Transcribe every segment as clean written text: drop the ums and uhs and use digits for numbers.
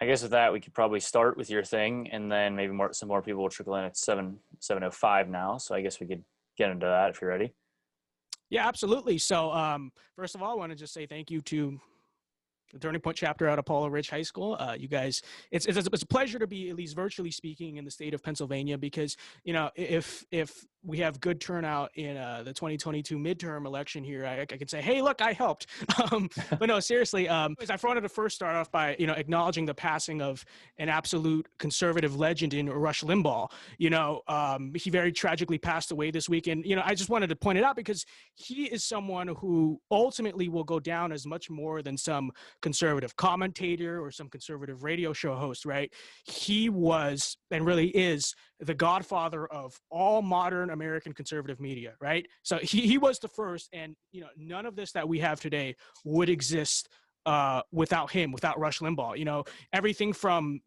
I guess with that, we could probably start with your thing, and then maybe some more people will trickle in. It's 7:05 now, so I guess we could get into that if you're ready. Yeah, absolutely. So, first of all, I want to just say thank you to the Turning Point chapter out of Paula Ridge High School. You guys, it's a pleasure to be, at least virtually speaking, in the state of Pennsylvania, because if we have good turnout in the 2022 midterm election here, I can say, hey, look, I helped. But no, seriously, I wanted to first start off by acknowledging the passing of an absolute conservative legend in Rush Limbaugh. He very tragically passed away this week, and I just wanted to point it out because he is someone who ultimately will go down as much more than some conservative commentator or some conservative radio show host, right? He was and really is the godfather of all modern American conservative media, right? So he was the first, and none of this that we have today would exist without him, without Rush Limbaugh. Everything from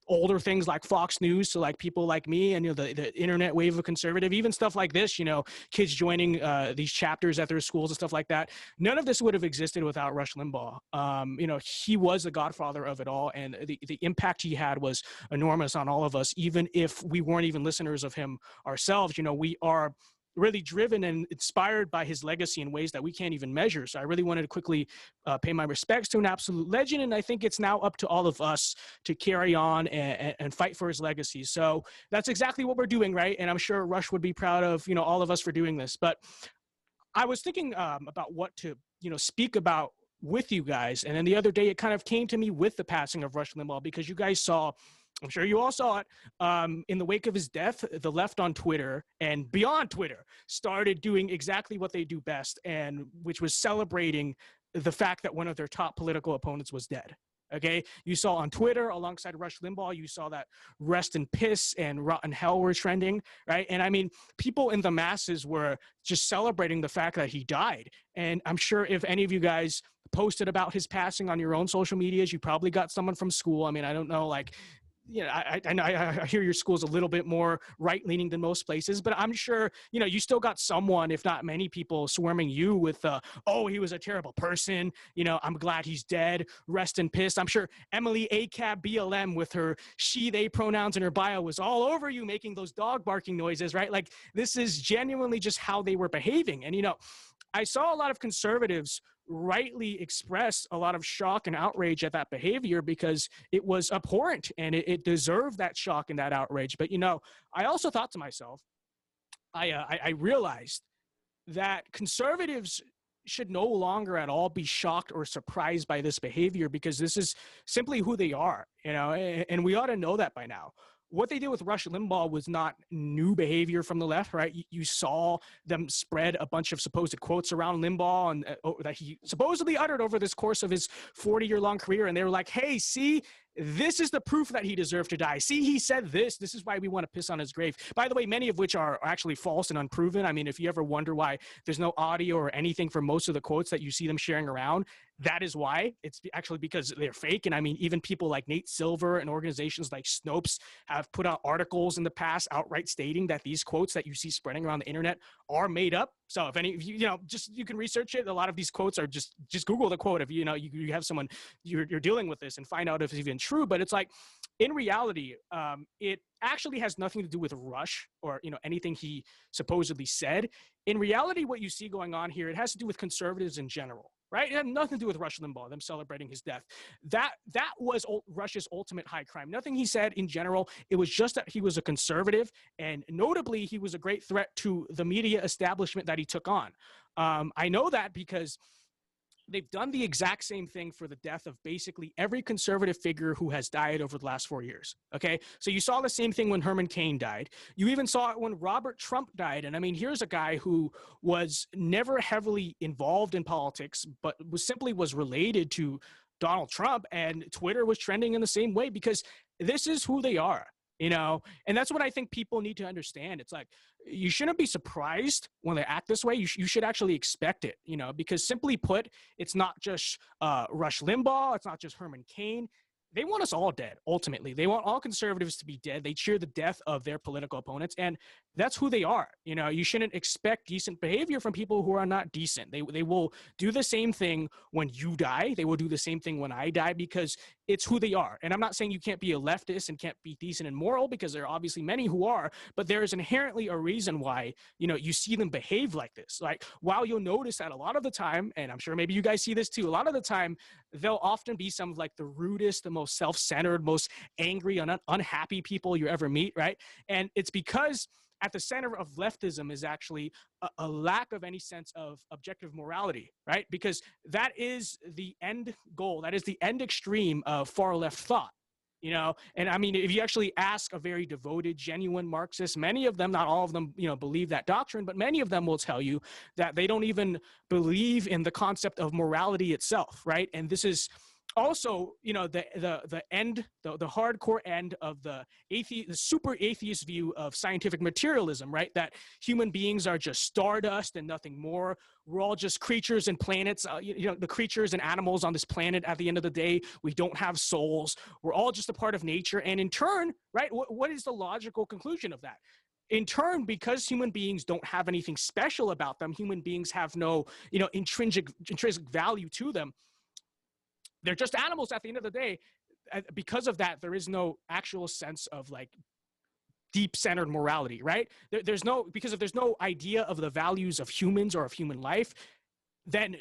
older things like Fox News to like people like me and the internet wave of conservative, even stuff like this, kids joining these chapters at their schools and stuff like that. None of this would have existed without Rush Limbaugh. He was the godfather of it all, and the impact he had was enormous on all of us, even if we weren't even listeners of him ourselves. We are really driven and inspired by his legacy in ways that we can't even measure. So I really wanted to quickly pay my respects to an absolute legend, and I think it's now up to all of us to carry on and fight for his legacy. So that's exactly what we're doing, right? And I'm sure Rush would be proud of all of us for doing this. But I was thinking about what to speak about with you guys, and then the other day it kind of came to me with the passing of Rush Limbaugh, because you guys saw, I'm sure you all saw it, in the wake of his death, the left on Twitter and beyond Twitter started doing exactly what they do best, and which was celebrating the fact that one of their top political opponents was dead. Okay, you saw on Twitter alongside Rush Limbaugh, you saw that rest in piss and rotten hell were trending, right? And I mean, people in the masses were just celebrating the fact that he died. And I'm sure if any of you guys posted about his passing on your own social medias, you probably got someone from school. I mean, I don't know, like, I hear your school's a little bit more right-leaning than most places, but I'm sure, you still got someone, if not many people, swarming you with, oh, he was a terrible person. I'm glad he's dead. Rest in piss. I'm sure Emily ACAB BLM with her she, they pronouns in her bio was all over you, making those dog barking noises, right? Like, this is genuinely just how they were behaving. And, I saw a lot of conservatives rightly express a lot of shock and outrage at that behavior because it was abhorrent and it deserved that shock and that outrage. But, I also thought to myself, I realized that conservatives should no longer at all be shocked or surprised by this behavior, because this is simply who they are, and we ought to know that by now. What they did with Rush Limbaugh was not new behavior from the left, right? You saw them spread a bunch of supposed quotes around Limbaugh and that he supposedly uttered over this course of his 40-year-long career. And they were like, hey, see, this is the proof that he deserved to die. See, he said this. This is why we want to piss on his grave. By the way, many of which are actually false and unproven. I mean, if you ever wonder why there's no audio or anything for most of the quotes that you see them sharing around, that is why. It's actually because they're fake. And I mean, even people like Nate Silver and organizations like Snopes have put out articles in the past outright stating that these quotes that you see spreading around the internet are made up. So if any of you, you can research it. A lot of these quotes are just Google the quote if you have someone you're dealing with this and find out if it's even true. But it's like, in reality, it actually has nothing to do with Rush or anything he supposedly said. In reality, what you see going on here, it has to do with conservatives in general. Right? It had nothing to do with Rush Limbaugh, them celebrating his death. That was Rush's ultimate high crime. Nothing he said in general. It was just that he was a conservative, and notably, he was a great threat to the media establishment that he took on. I know that because they've done the exact same thing for the death of basically every conservative figure who has died over the last 4 years. Okay. So you saw the same thing when Herman Cain died. You even saw it when Robert Trump died. And I mean, here's a guy who was never heavily involved in politics, but was related to Donald Trump, and Twitter was trending in the same way because this is who they are. And that's what I think people need to understand. It's like, you shouldn't be surprised when they act this way. You should actually expect it, because simply put, it's not just Rush Limbaugh. It's not just Herman Cain. they want us all dead. Ultimately, they want all conservatives to be dead. They cheer the death of their political opponents, and that's who they are. You know, you shouldn't expect decent behavior from people who are not decent. They will do the same thing when you die. They will do the same thing when I die, because it's who they are. And I'm not saying you can't be a leftist and can't be decent and moral, because there are obviously many who are, but there is inherently a reason why, you know, you see them behave like this. Like, while you'll notice that a lot of the time, and I'm sure maybe you guys see this too, a lot of the time, they'll often be some of like the rudest, the most self-centered, most angry and unhappy people you ever meet, right? And it's because at the center of leftism is actually a lack of any sense of objective morality, right? Because that is the end goal, that is the end extreme of far left thought. You know, and I mean, if you actually ask a very devoted, genuine Marxist, many of them, not all of them, you know, believe that doctrine, but many of them will tell you that they don't even believe in the concept of morality itself, right? And this is also, you know, the hardcore end of the super atheist view of scientific materialism, right? That human beings are just stardust and nothing more. We're all just creatures and planets, you know, the creatures and animals on this planet. At the end of the day, we don't have souls. We're all just a part of nature. And in turn, right, what is the logical conclusion of that? In turn, because human beings don't have anything special about them, human beings have no, you know, intrinsic value to them. They're just animals at the end of the day. Because of that, there is no actual sense of like deep-centered morality, right? There's no, because if there's no idea of the values of humans or of human life, then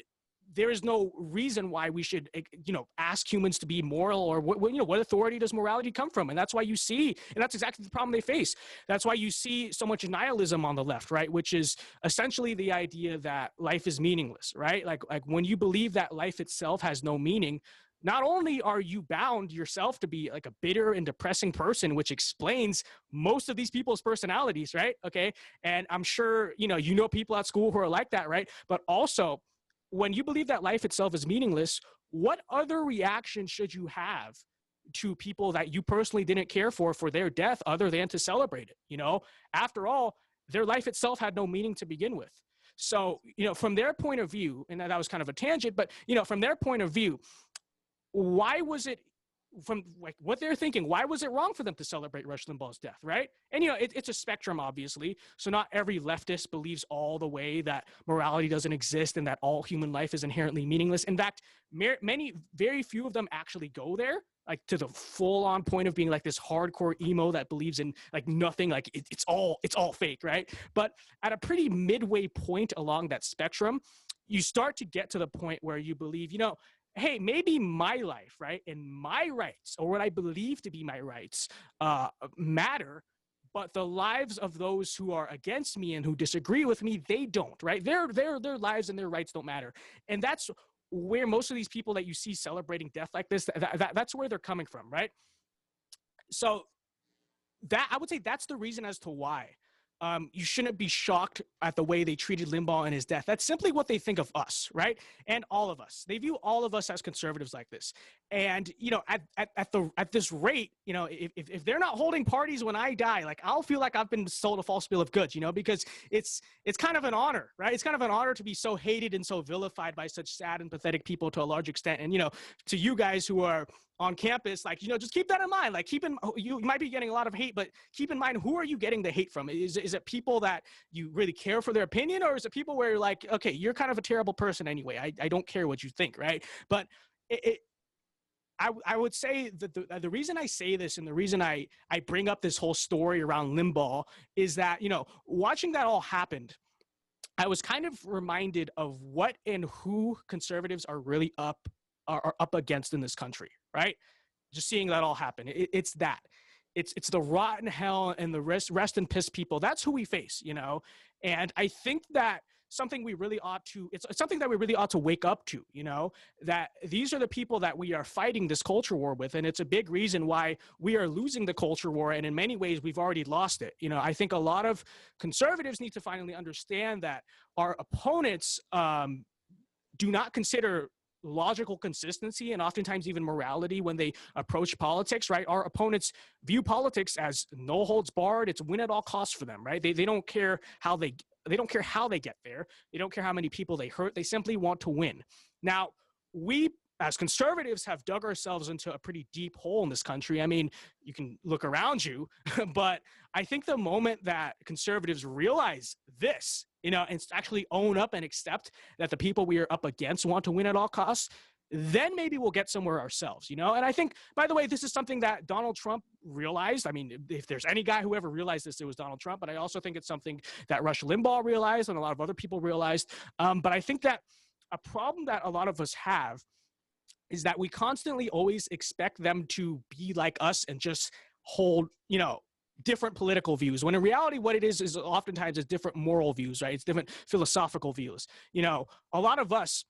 there is no reason why we should, you know, ask humans to be moral, or you know, what authority does morality come from? And that's why you see, and that's exactly the problem they face. That's why you see so much nihilism on the left, right? Which is essentially the idea that life is meaningless, right? Like when you believe that life itself has no meaning, not only are you bound yourself to be like a bitter and depressing person, which explains most of these people's personalities, right? Okay. And I'm sure, you know people at school who are like that, right? But also, when you believe that life itself is meaningless, what other reaction should you have to people that you personally didn't care for their death other than to celebrate it? You know, after all, their life itself had no meaning to begin with. So, you know, from their point of view, and that was kind of a tangent, but, you know, from their point of view, why was it, from like what they're thinking, why was it wrong for them to celebrate Rush Limbaugh's death, right? And, you know, it's a spectrum, obviously. So not every leftist believes all the way that morality doesn't exist and that all human life is inherently meaningless. In fact, very few of them actually go there, like to the full-on point of being like this hardcore emo that believes in like nothing, like it's all fake, right? But at a pretty midway point along that spectrum, you start to get to the point where you believe, you know, hey, maybe my life, right, and my rights, or what I believe to be my rights, matter, but the lives of those who are against me and who disagree with me, they don't, right? Their lives and their rights don't matter. And that's where most of these people that you see celebrating death like this, that's where they're coming from, right? So that, I would say that's the reason as to why. You shouldn't be shocked at the way they treated Limbaugh and his death. That's simply what they think of us, right? And all of us. They view all of us as conservatives like this. And, you know, at this rate, you know, if they're not holding parties when I die, like I'll feel like I've been sold a false bill of goods, you know, because it's kind of an honor, right? It's kind of an honor to be so hated and so vilified by such sad and pathetic people to a large extent. And, you know, to you guys who are on campus, like, you know, just keep that in mind. Like, you might be getting a lot of hate, but keep in mind, who are you getting the hate from? Is it people that you really care for their opinion, or is it people where you're like, okay, you're kind of a terrible person anyway, I don't care what you think, right? But I would say that the reason I say this, and the reason I bring up this whole story around Limbaugh, is that, you know, watching that all happened, I was kind of reminded of what and who conservatives are really up against in this country, right? Just seeing that all happen. It's that. It's the rotten hell and the rest and piss people. That's who we face, you know? And I think that it's something that we really ought to wake up to, you know, that these are the people that we are fighting this culture war with. And it's a big reason why we are losing the culture war. And in many ways, we've already lost it. You know, I think a lot of conservatives need to finally understand that our opponents do not consider logical consistency and oftentimes even morality when they approach politics, right? Our opponents view politics as no holds barred. It's win at all costs for them, right? They don't care how they don't care how they get there. They don't care how many people they hurt. They simply want to win. Now, we as conservatives have dug ourselves into a pretty deep hole in this country. I mean, you can look around you, but I think the moment that conservatives realize this, and actually own up and accept that the people we are up against want to win at all costs, then maybe we'll get somewhere ourselves, And I think, by the way, this is something that Donald Trump realized. I mean, if there's any guy who ever realized this, it was Donald Trump. But I also think it's something that Rush Limbaugh realized and a lot of other people realized. But I think that a problem that a lot of us have is that we constantly always expect them to be like us and just hold, different political views, when in reality what it is oftentimes is different moral views, right? It's different philosophical views. A lot of us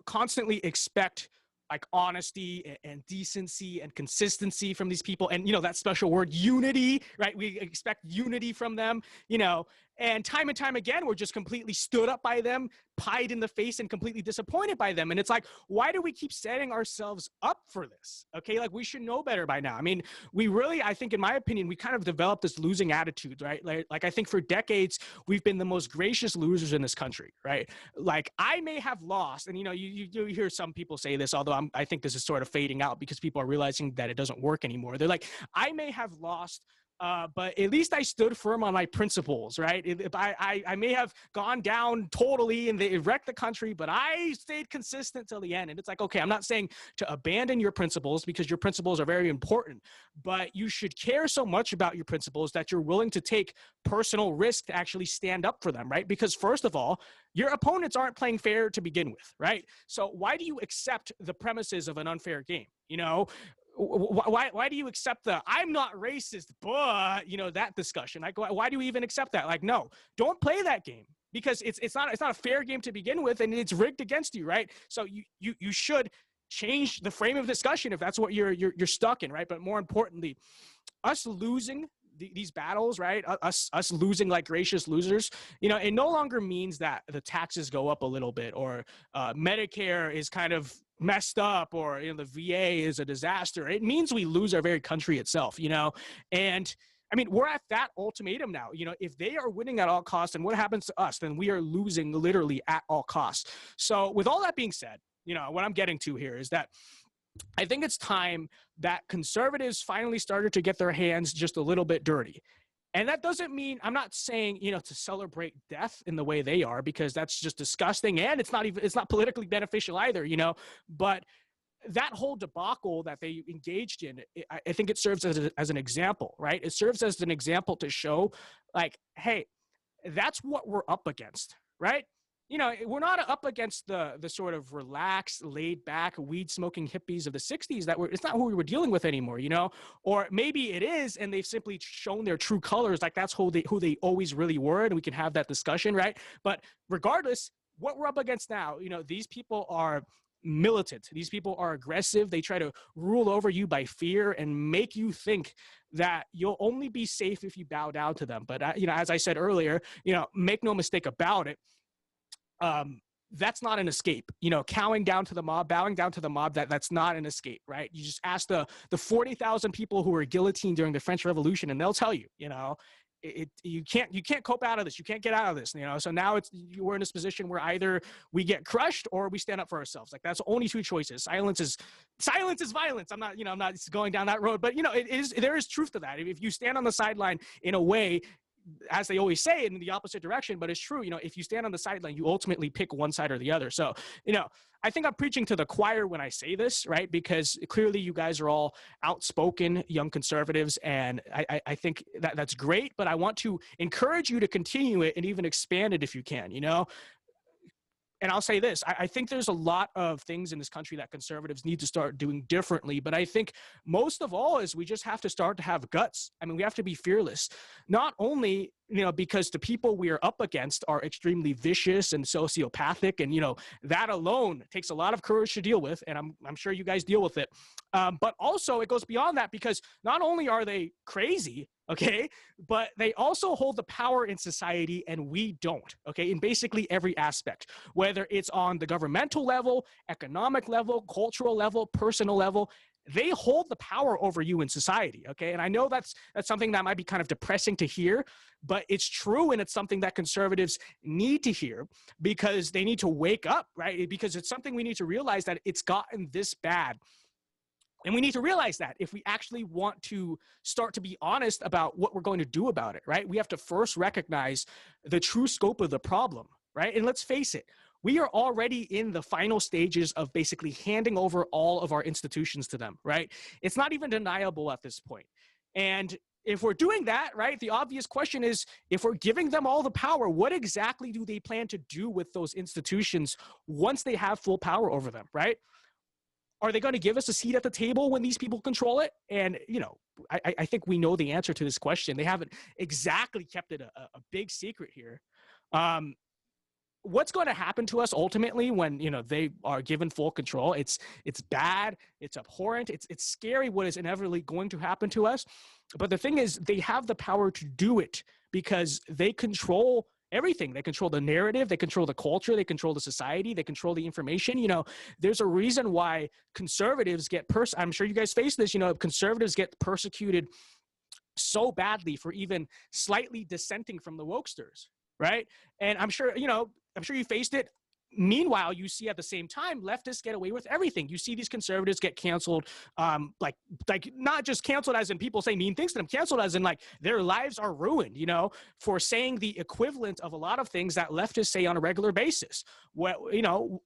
constantly expect like honesty and decency and consistency from these people. And, that special word unity, right? We expect unity from them, and time again, we're just completely stood up by them, pied in the face, and completely disappointed by them. And it's like, why do we keep setting ourselves up for this? Okay. Like, we should know better by now. I mean, I think in my opinion, we kind of developed this losing attitude, right? Like I think for decades, we've been the most gracious losers in this country, right? Like, I may have lost, and you hear some people say this, although I think this is sort of fading out because people are realizing that it doesn't work anymore. They're like, I may have lost, but at least I stood firm on my principles, right? I may have gone down totally and they wrecked the country, but I stayed consistent till the end. And it's like, okay, I'm not saying to abandon your principles, because your principles are very important, but you should care so much about your principles that you're willing to take personal risk to actually stand up for them, right? Because first of all, your opponents aren't playing fair to begin with, right? So why do you accept the premises of an unfair game? Why do you accept I'm not racist, but that discussion? Like, why do you even accept that? Like, no, don't play that game, because it's not a fair game to begin with, and it's rigged against you, right? So you should change the frame of discussion if that's what you're stuck in, right? But more importantly, us losing these battles, right? Us losing like gracious losers, it no longer means that the taxes go up a little bit, or Medicare is kind of messed up, or the VA is a disaster. It means we lose our very country itself, and I mean, we're at that ultimatum now. If they are winning at all costs, and what happens to us, then we are losing literally at all costs. So with all that being said, what I'm getting to here is that I think it's time that conservatives finally started to get their hands just a little bit dirty. And that doesn't mean, I'm not saying, to celebrate death in the way they are, because that's just disgusting. And it's not politically beneficial either, but that whole debacle that they engaged in, I think it serves as an example, right? It serves as an example to show like, hey, that's what we're up against, right? We're not up against the sort of relaxed, laid back, weed smoking hippies of the 60s it's not who we were dealing with anymore, or maybe it is, and they've simply shown their true colors. Like, that's who they always really were. And we can have that discussion, right? But regardless, what we're up against now, these people are militant. These people are aggressive. They try to rule over you by fear and make you think that you'll only be safe if you bow down to them. But, as I said earlier, make no mistake about it. That's not an escape, bowing down to the mob, that's not an escape, right? You just ask the 40,000 people who were guillotined during the French Revolution, and they'll tell you, you can't cope out of this. You can't get out of this, so now we're in this position where either we get crushed or we stand up for ourselves. Like, that's only two choices. Silence is violence. I'm not going down that road, but there is truth to that. If you stand on the sideline in a way, as they always say, in the opposite direction, but it's true. If you stand on the sideline, you ultimately pick one side or the other. So, I think I'm preaching to the choir when I say this, right? Because clearly you guys are all outspoken young conservatives, and I think that's great, but I want to encourage you to continue it and even expand it if you can, And I'll say this, I think there's a lot of things in this country that conservatives need to start doing differently. But I think most of all is we just have to start to have guts. I mean, we have to be fearless, not only, because the people we are up against are extremely vicious and sociopathic. And, that alone takes a lot of courage to deal with. And I'm sure you guys deal with it. But also it goes beyond that, because not only are they crazy, okay, but they also hold the power in society, and we don't, okay, in basically every aspect, whether it's on the governmental level, economic level, cultural level, personal level. they hold the power over you in society. Okay. And I know that's something that might be kind of depressing to hear, but it's true. And it's something that conservatives need to hear because they need to wake up, right? Because it's something we need to realize that it's gotten this bad. And we need to realize that if we actually want to start to be honest about what we're going to do about it, right? We have to first recognize the true scope of the problem, right? And let's face it, we are already in the final stages of basically handing over all of our institutions to them, right? It's not even deniable at this point. And if we're doing that, right, the obvious question is, if we're giving them all the power, what exactly do they plan to do with those institutions once they have full power over them, right? Are they going to give us a seat at the table when these people control it? And, you know, I think we know the answer to this question. They haven't exactly kept it a big secret here. What's going to happen to us ultimately when, you know, they are given full control? It's bad. It's abhorrent. It's scary what is inevitably going to happen to us. But the thing is, they have the power to do it because they control everything. They control the narrative, they control the culture, they control the society, they control the information. You know, there's a reason why conservatives get I'm sure you guys face this, you know, conservatives get persecuted so badly for even slightly dissenting from the wokesters, right? And I'm sure, you know, I'm sure you faced it. Meanwhile, you see at the same time, leftists get away with everything. You see these conservatives get canceled, like not just canceled as in people say mean things to them, canceled as in like their lives are ruined, you know, for saying the equivalent of a lot of things that leftists say on a regular basis. Well, you know,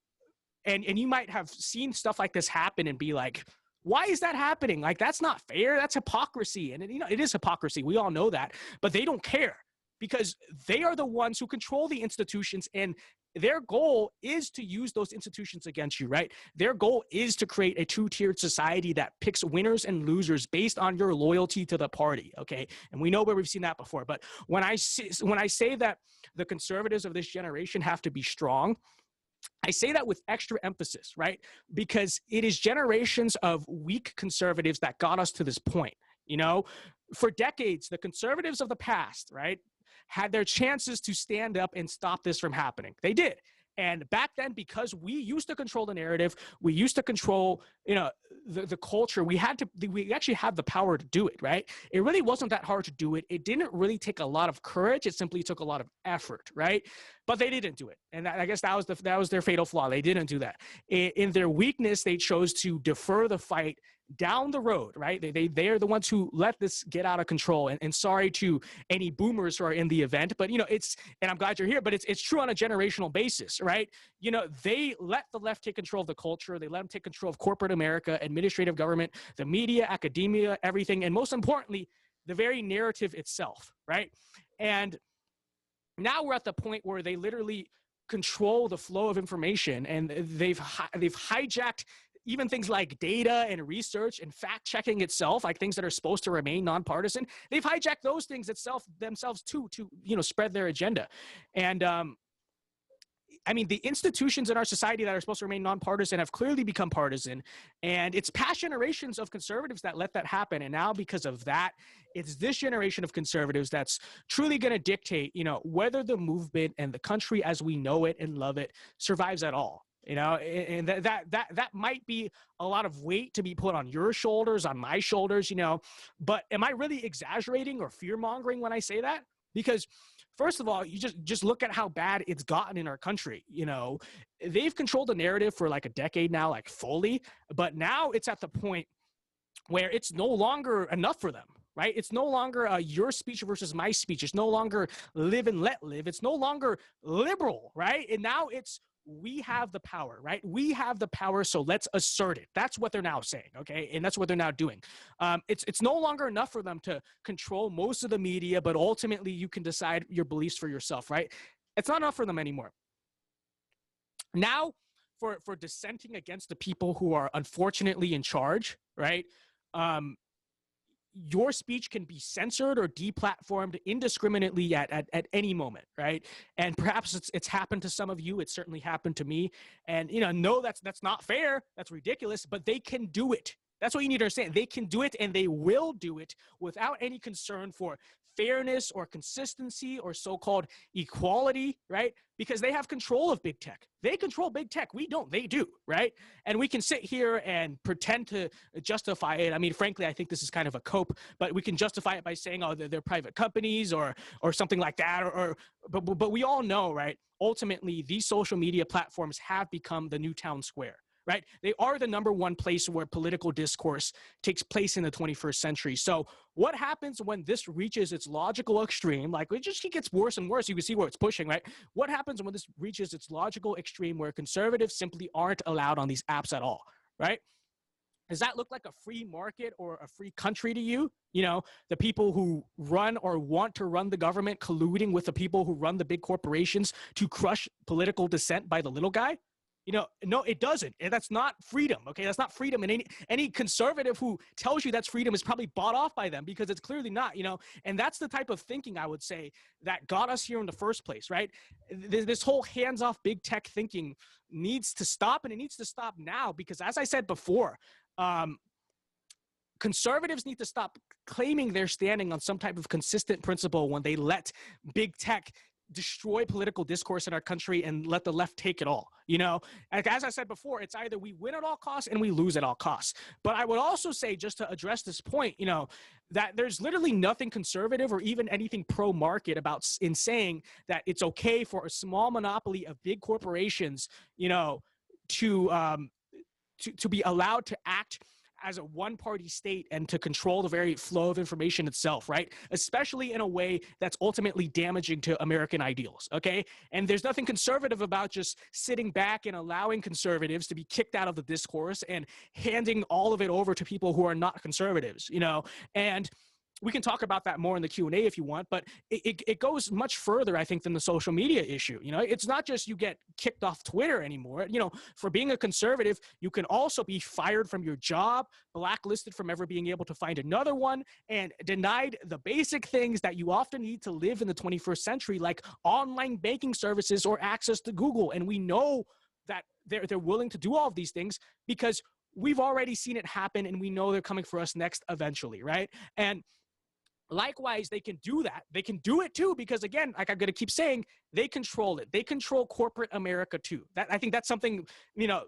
and you might have seen stuff like this happen and be like, why is that happening? Like, that's not fair. That's hypocrisy. And, you know, it is hypocrisy. We all know that, but they don't care because they are the ones who control the institutions, and their goal is to use those institutions against you, right? Their goal is to create a two-tiered society that picks winners and losers based on your loyalty to the party, okay? And we know where we've seen that before. But when I say that the conservatives of this generation have to be strong, I say that with extra emphasis, right? Because it is generations of weak conservatives that got us to this point. You know, for decades, the conservatives of the past, right, had their chances to stand up and stop this from happening. They did. And back then, because we used to control the narrative, we used to control, you know, the culture, we actually had the power to do it, right? It really wasn't that hard to do it. It didn't really take a lot of courage. It simply took a lot of effort, right? But they didn't do it. And I guess that was their fatal flaw. They didn't do that. In their weakness, they chose to defer the fight down the road, right? They are the ones who let this get out of control. And sorry to any boomers who are in the event, but, you know, and I'm glad you're here, but it's true on a generational basis, right? You know, they let the left take control of the culture. They let them take control of corporate America, administrative government, the media, academia, everything. And most importantly, the very narrative itself, right? And now we're at the point where they literally control the flow of information, and they've hijacked even things like data and research and fact checking itself, like things that are supposed to remain nonpartisan. They've hijacked those things themselves too, to, you know, spread their agenda. And I mean, the institutions in our society that are supposed to remain nonpartisan have clearly become partisan, and it's past generations of conservatives that let that happen. And now, because of that, it's this generation of conservatives that's truly going to dictate, you know, whether the movement and the country as we know it and love it survives at all. You know, and that might be a lot of weight to be put on your shoulders, on my shoulders, you know, but am I really exaggerating or fear mongering when I say that? Because first of all, you just look at how bad it's gotten in our country. You know, they've controlled the narrative for like a decade now, like fully, but now it's at the point where it's no longer enough for them. Right? It's no longer your speech versus my speech. It's no longer live and let live. It's no longer liberal, right? And now it's, we have the power, right? We have the power, so let's assert it. That's what they're now saying, okay? And that's what they're now doing. It's no longer enough for them to control most of the media, but ultimately you can decide your beliefs for yourself, right? It's not enough for them anymore. Now, for dissenting against the people who are unfortunately in charge, right? Your speech can be censored or deplatformed indiscriminately at any moment, right? And perhaps it's happened to some of you. It's certainly happened to me. And, you know, no, that's not fair. That's ridiculous, but they can do it. That's what you need to understand. They can do it, and they will do it without any concern for fairness or consistency or so-called equality, right? Because they have control of big tech. They control big tech. We don't, they do, right? And we can sit here and pretend to justify it. I mean, frankly, I think this is kind of a cope, but we can justify it by saying, oh, they're private companies or something like that. But we all know, right? Ultimately, these social media platforms have become the new town square, right? They are the number one place where political discourse takes place in the 21st century. So what happens when this reaches its logical extreme? Like it gets worse and worse. You can see where it's pushing, right? What happens when this reaches its logical extreme where conservatives simply aren't allowed on these apps at all, right? Does that look like a free market or a free country to you? You know, the people who run or want to run the government colluding with the people who run the big corporations to crush political dissent by the little guy? You know, no, it doesn't. And that's not freedom, okay? That's not freedom. And any conservative who tells you that's freedom is probably bought off by them because it's clearly not, you know? And that's the type of thinking, I would say, that got us here in the first place, right? This whole hands-off big tech thinking needs to stop, and it needs to stop now because, as I said before, conservatives need to stop claiming they're standing on some type of consistent principle when they let big tech destroy political discourse in our country and let the left take it all. You know, as I said before, it's either we win at all costs and we lose at all costs. But I would also say, just to address this point, you know, that there's literally nothing conservative or even anything pro-market about in saying that it's okay for a small monopoly of big corporations, you know, to be allowed to act as a one-party state and to control the very flow of information itself, right? Especially in a way that's ultimately damaging to American ideals, okay? And there's nothing conservative about just sitting back and allowing conservatives to be kicked out of the discourse and handing all of it over to people who are not conservatives, you know? And we can talk about that more in the Q&A if you want, but it goes much further, I think, than the social media issue. You know, it's not just you get kicked off Twitter anymore. You know, for being a conservative, you can also be fired from your job, blacklisted from ever being able to find another one, and denied the basic things that you often need to live in the 21st century, like online banking services or access to Google. And we know that they're willing to do all of these things because we've already seen it happen, and we know they're coming for us next eventually, right? And likewise, they can do that. They can do it too, because again, like I'm going to keep saying, they control it. They control corporate America too. I think that's something, you know,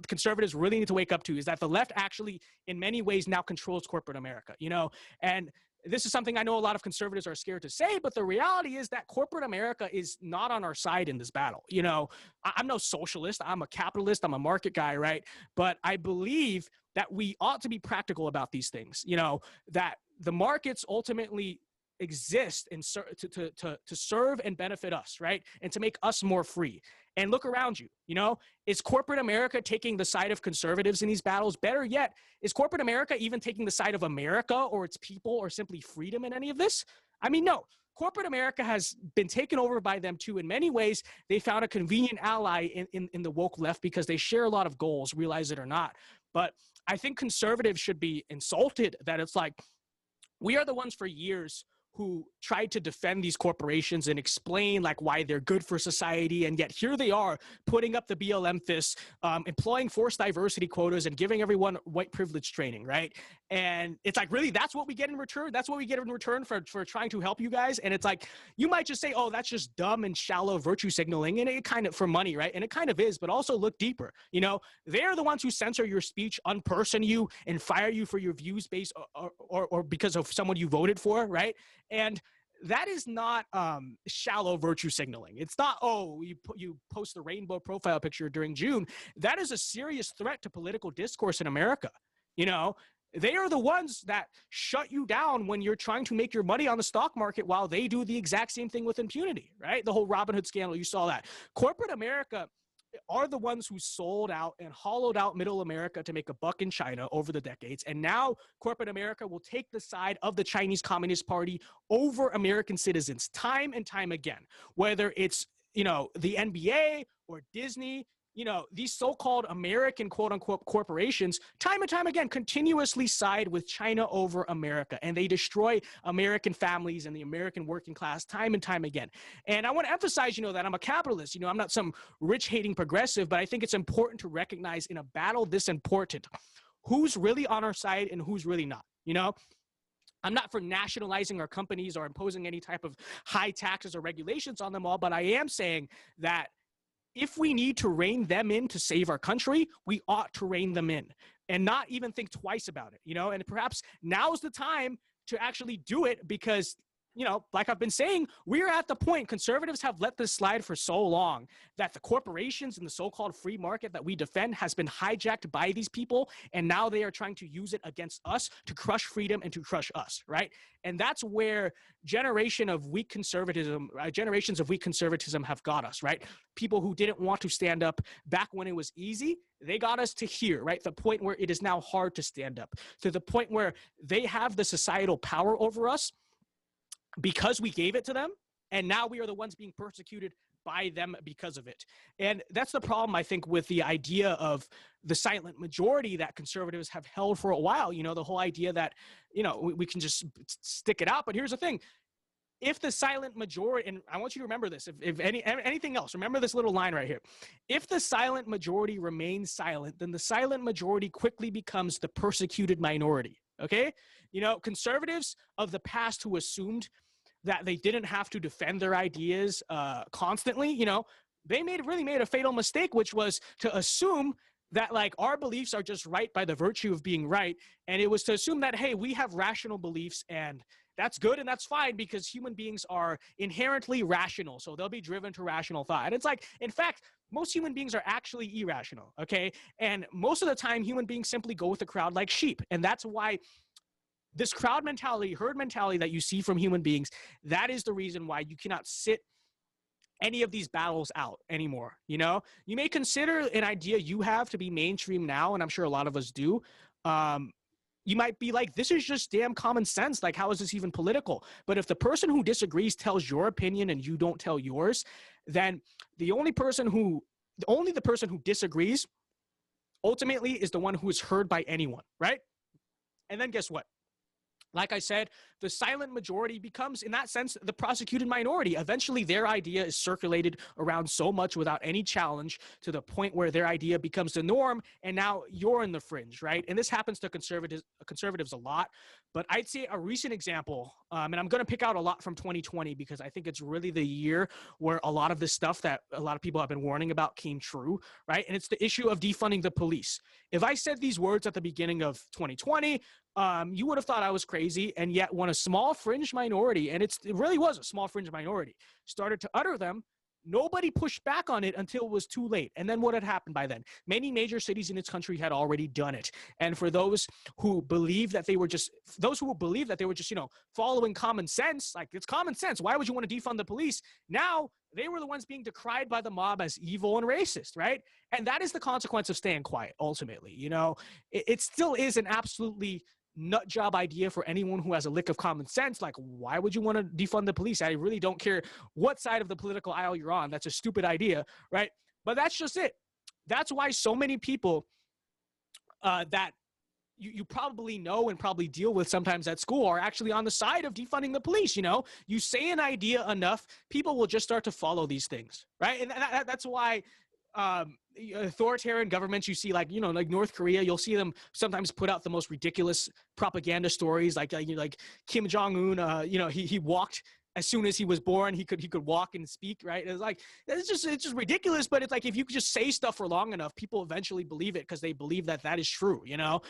conservatives really need to wake up to, is that the left actually in many ways now controls corporate America, you know, and this is something I know a lot of conservatives are scared to say, but the reality is that corporate America is not on our side in this battle. You know, I'm no socialist. I'm a capitalist. I'm a market guy, right? But I believe that we ought to be practical about these things, you know, that the markets ultimately exist and to serve and benefit us, right? And to make us more free. And look around you, you know, is corporate America taking the side of conservatives in these battles? Better yet, is corporate America even taking the side of America or its people or simply freedom in any of this? I mean, no. Corporate America has been taken over by them too. In many ways, they found a convenient ally in the woke left because they share a lot of goals, realize it or not. But I think conservatives should be insulted that it's like, we are the ones for years who tried to defend these corporations and explain like why they're good for society. And yet here they are putting up the BLM fists, employing forced diversity quotas and giving everyone white privilege training, right? And it's like, really, that's what we get in return? That's what we get in return for trying to help you guys? And it's like, you might just say, oh, that's just dumb and shallow virtue signaling, and it kind of for money, right? And it kind of is, but also look deeper. You know, they're the ones who censor your speech, unperson you, and fire you for your views based or because of someone you voted for, right? And that is not shallow virtue signaling. It's not, oh, you post the rainbow profile picture during June. That is a serious threat to political discourse in America. You know, they are the ones that shut you down when you're trying to make your money on the stock market while they do the exact same thing with impunity, right? The whole Robin Hood scandal, you saw that. Corporate America are the ones who sold out and hollowed out middle America to make a buck in China over the decades. And now corporate America will take the side of the Chinese Communist Party over American citizens time and time again, whether it's, you know, the NBA or Disney. You know, these so-called American quote-unquote corporations time and time again continuously side with China over America, and they destroy American families and the American working class time and time again. And I want to emphasize, you know, that I'm a capitalist. You know, I'm not some rich-hating progressive, but I think it's important to recognize in a battle this important who's really on our side and who's really not, you know? I'm not for nationalizing our companies or imposing any type of high taxes or regulations on them all, but I am saying that if we need to rein them in to save our country, we ought to rein them in and not even think twice about it, you know? And perhaps now's the time to actually do it because, you know, like I've been saying, we're at the point, conservatives have let this slide for so long that the corporations and the so-called free market that we defend has been hijacked by these people. And now they are trying to use it against us to crush freedom and to crush us, right? And that's where generations of weak conservatism have got us, right? People who didn't want to stand up back when it was easy, they got us to here, right? The point where it is now hard to stand up, to the point where they have the societal power over us because we gave it to them, and now we are the ones being persecuted by them because of it. And that's the problem, I think, with the idea of the silent majority that conservatives have held for a while. You know, the whole idea that, you know, we can just stick it out. But here's the thing. If the silent majority, and I want you to remember this, if anything else, remember this little line right here. If the silent majority remains silent, then the silent majority quickly becomes the persecuted minority, okay? You know, conservatives of the past who assumed that they didn't have to defend their ideas constantly, you know, they really made a fatal mistake, which was to assume that like our beliefs are just right by the virtue of being right. And it was to assume that, hey, we have rational beliefs and that's good and that's fine because human beings are inherently rational. So they'll be driven to rational thought. And it's like, in fact, most human beings are actually irrational, okay? And most of the time, human beings simply go with the crowd like sheep. And that's why this crowd mentality, herd mentality that you see from human beings, that is the reason why you cannot sit any of these battles out anymore. You know, you may consider an idea you have to be mainstream now, and I'm sure a lot of us do. You might be like, this is just damn common sense. Like, how is this even political? But if the person who disagrees tells your opinion and you don't tell yours, then the person who disagrees ultimately is the one who is heard by anyone, right? And then guess what? Like I said, the silent majority becomes, in that sense, the prosecuted minority. Eventually, their idea is circulated around so much without any challenge to the point where their idea becomes the norm, and now you're in the fringe, right? And this happens to conservatives a lot. But I'd say a recent example, and I'm going to pick out a lot from 2020 because I think it's really the year where a lot of this stuff that a lot of people have been warning about came true, right? And it's the issue of defunding the police. If I said these words at the beginning of 2020, you would have thought I was crazy, and yet when a small fringe minority, and it really was a small fringe minority, started to utter them, nobody pushed back on it until it was too late. And then what had happened by then? Many major cities in this country had already done it. And for those who believe that they were just, you know, following common sense, like it's common sense. Why would you want to defund the police? Now they were the ones being decried by the mob as evil and racist, right? And that is the consequence of staying quiet, ultimately. You know, it still is an absolutely nut job idea for anyone who has a lick of common sense. Like, why would you want to defund the police? I really don't care what side of the political aisle you're on. That's a stupid idea, right? But that's just it. That's why so many people that you probably know and probably deal with sometimes at school are actually on the side of defunding the police. You know, you say an idea enough, people will just start to follow these things, right? And that's why authoritarian governments, you see, like, you know, like North Korea, you'll see them sometimes put out the most ridiculous propaganda stories, like Kim Jong-un, you know, he walked as soon as he was born, he could walk and speak, right? It's like, it's just ridiculous. But it's like, if you could just say stuff for long enough, people eventually believe it because they believe that is true, you know?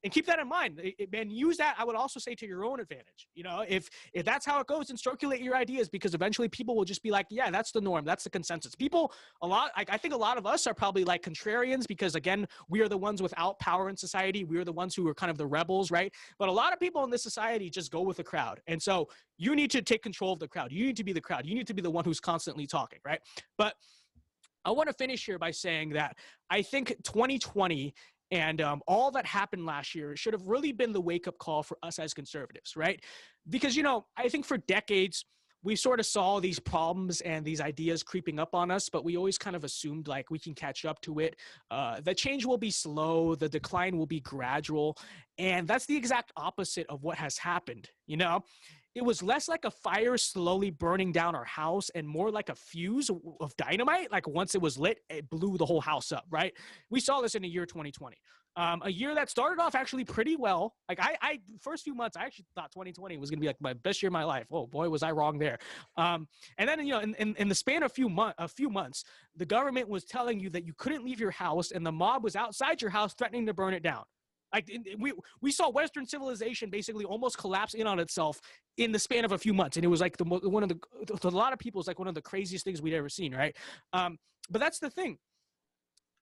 And keep that in mind, and use that, I would also say, to your own advantage. You know, if that's how it goes, then circulate your ideas, because eventually people will just be like, yeah, that's the norm. That's the consensus. People, I think a lot of us are probably like contrarians because, again, we are the ones without power in society. We are the ones who are kind of the rebels, right? But a lot of people in this society just go with the crowd. And so you need to take control of the crowd. You need to be the crowd. You need to be the one who's constantly talking, right? But I want to finish here by saying that I think 2020 and all that happened last year should have really been the wake-up call for us as conservatives, right? Because, you know, I think for decades, we sort of saw these problems and these ideas creeping up on us, but we always kind of assumed like we can catch up to it. The change will be slow. The decline will be gradual. And that's the exact opposite of what has happened, you know? It was less like a fire slowly burning down our house and more like a fuse of dynamite. Like once it was lit, it blew the whole house up, right? We saw this in the year 2020. A year that started off actually pretty well. Like I first few months, I actually thought 2020 was going to be like my best year of my life. Oh boy, was I wrong there. And then, you know, in the span of a few months, the government was telling you that you couldn't leave your house, and the mob was outside your house threatening to burn it down. Like we saw Western civilization basically almost collapse in on itself in the span of a few months, and it was like one of the to a lot of people, it's like one of the craziest things we'd ever seen, right? But that's the thing.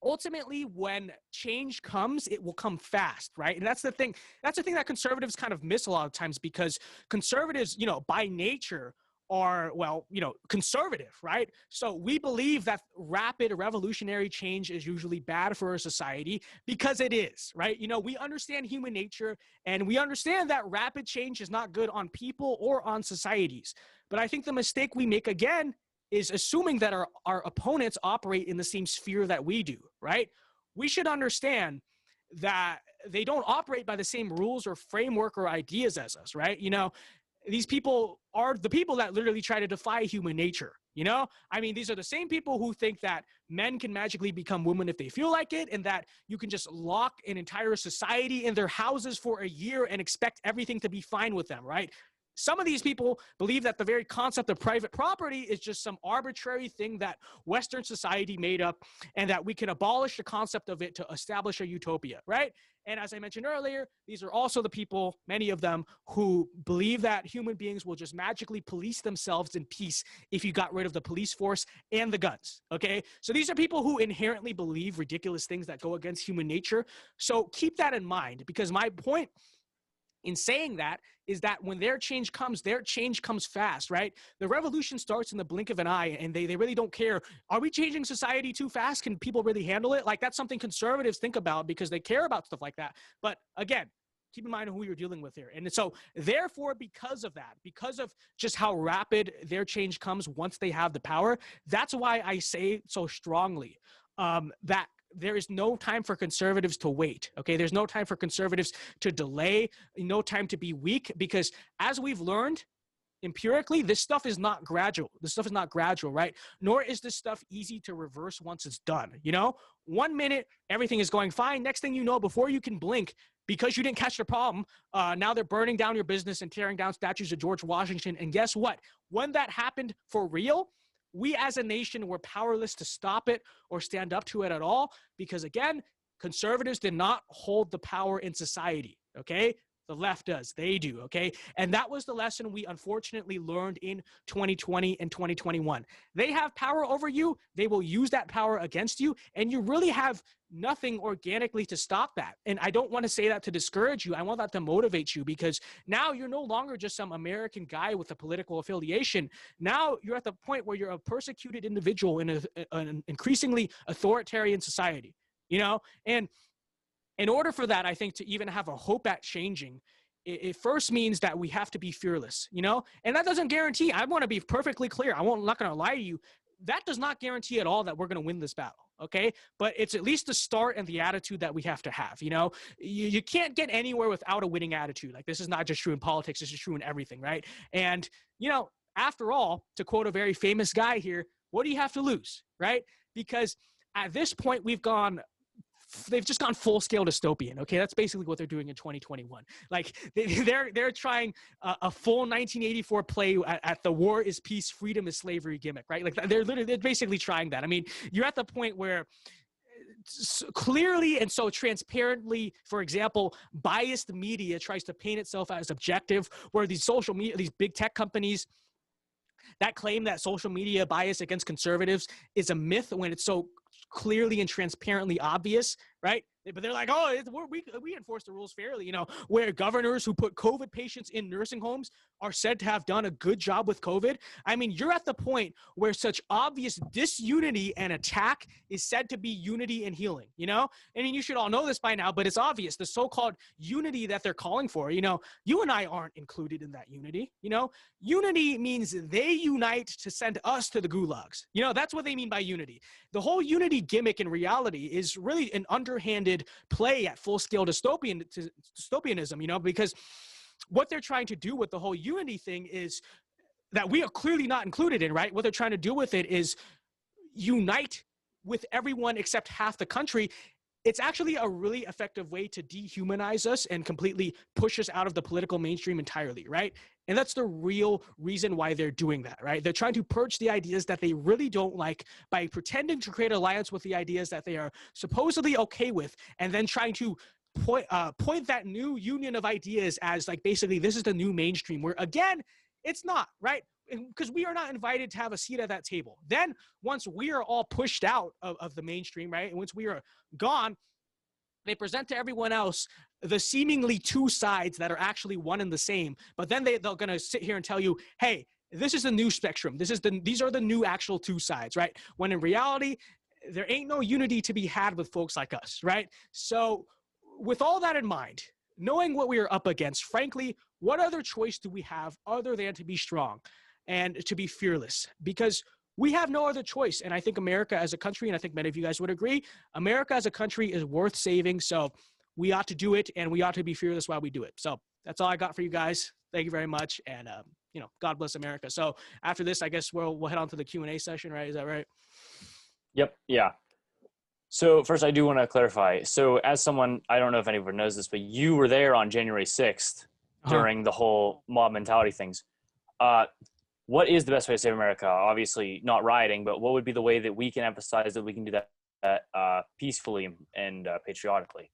Ultimately, when change comes, it will come fast, right? And that's the thing. That's the thing that conservatives kind of miss a lot of times, because conservatives, you know, by nature are, well, you know, conservative, right? So we believe that rapid revolutionary change is usually bad for a society, because it is, right? You know, we understand human nature, and we understand that rapid change is not good on people or on societies. But I think the mistake we make again is assuming that our opponents operate in the same sphere that we do, right? We should understand that they don't operate by the same rules or framework or ideas as us, right? You know, these people are the people that literally try to defy human nature, you know? I mean, these are the same people who think that men can magically become women if they feel like it, and that you can just lock an entire society in their houses for a year and expect everything to be fine with them, right? Some of these people believe that the very concept of private property is just some arbitrary thing that Western society made up, and that we can abolish the concept of it to establish a utopia, right? And as I mentioned earlier, these are also the people, many of them, who believe that human beings will just magically police themselves in peace if you got rid of the police force and the guns, okay? So these are people who inherently believe ridiculous things that go against human nature. So keep that in mind, because my point in saying that is that when their change comes fast, right? The revolution starts in the blink of an eye, and they really don't care. Are we changing society too fast? Can people really handle it? Like, that's something conservatives think about because they care about stuff like that. But again, keep in mind who you're dealing with here. And so therefore, because of that, because of just how rapid their change comes once they have the power, that's why I say so strongly that there is no time for conservatives to wait, okay? There's no time for conservatives to delay, no time to be weak, because as we've learned empirically, this stuff is not gradual. This stuff is not gradual, right? Nor is this stuff easy to reverse once it's done, you know? 1 minute, everything is going fine. Next thing you know, before you can blink, because you didn't catch the problem, now they're burning down your business and tearing down statues of George Washington. And guess what? When that happened for real, we as a nation were powerless to stop it or stand up to it at all, because again, conservatives did not hold the power in society, okay? The left does, they do, okay? And that was the lesson we unfortunately learned in 2020 and 2021. They have power over you, they will use that power against you, and you really have nothing organically to stop that. And I don't want to say that to discourage you. I want that to motivate you, because now you're no longer just some American guy with a political affiliation. Now you're at the point where you're a persecuted individual in an increasingly authoritarian society, you know? And in order for that, I think, to even have a hope at changing, it first means that we have to be fearless, you know? And that doesn't guarantee, I want to be perfectly clear. I'm not going to lie to you. That does not guarantee at all that we're going to win this battle, okay? But it's at least the start and the attitude that we have to have, you know? You can't get anywhere without a winning attitude. Like, this is not just true in politics. This is true in everything, right? And, you know, after all, to quote a very famous guy here, what do you have to lose, right? Because at this point, they've just gone full-scale dystopian, okay? That's basically what they're doing in 2021. Like, they're trying a full 1984 play at the war is peace, freedom is slavery gimmick, right? Like, they're basically trying that. I mean, you're at the point where clearly and so transparently, for example, biased media tries to paint itself as objective, where these social media, these big tech companies that claim that social media bias against conservatives is a myth when it's so clearly and transparently obvious, right? But they're like, oh, we enforce the rules fairly, you know, where governors who put COVID patients in nursing homes are said to have done a good job with COVID. I mean, you're at the point where such obvious disunity and attack is said to be unity and healing, you know? I mean, you should all know this by now, but it's obvious. The so-called unity that they're calling for, you know, you and I aren't included in that unity, you know? Unity means they unite to send us to the gulags. You know, that's what they mean by unity. The whole unity gimmick in reality is really an underhanded play at full-scale dystopianism, you know, because what they're trying to do with the whole unity thing is that we are clearly not included in, right? What they're trying to do with it is unite with everyone except half the country it's actually a really effective way to dehumanize us and completely push us out of the political mainstream entirely, right? And that's the real reason why they're doing that, right? They're trying to purge the ideas that they really don't like by pretending to create alliance with the ideas that they are supposedly okay with, and then trying to point that new union of ideas as like basically this is the new mainstream, where again, it's not, right? Because we are not invited to have a seat at that table. Then once we are all pushed out of the mainstream, right? And once we are gone, they present to everyone else the seemingly two sides that are actually one and the same. But then they're going to sit here and tell you, hey, this is the new spectrum. These are the new actual two sides, right? When in reality, there ain't no unity to be had with folks like us, right? So with all that in mind, knowing what we are up against, frankly, what other choice do we have other than to be strong and to be fearless? Because we have no other choice. And I think America as a country, and I think many of you guys would agree, America as a country is worth saving. So we ought to do it, and we ought to be fearless while we do it. So that's all I got for you guys. Thank you very much. And, God bless America. So after this, I guess we'll head on to the Q&A session, right? Is that right? Yep. Yeah. So first, I do want to clarify. So as someone, I don't know if anyone knows this, but you were there on January 6th during the whole mob mentality things. What is the best way to save America? Obviously not rioting, but what would be the way that we can emphasize that we can do that peacefully and patriotically?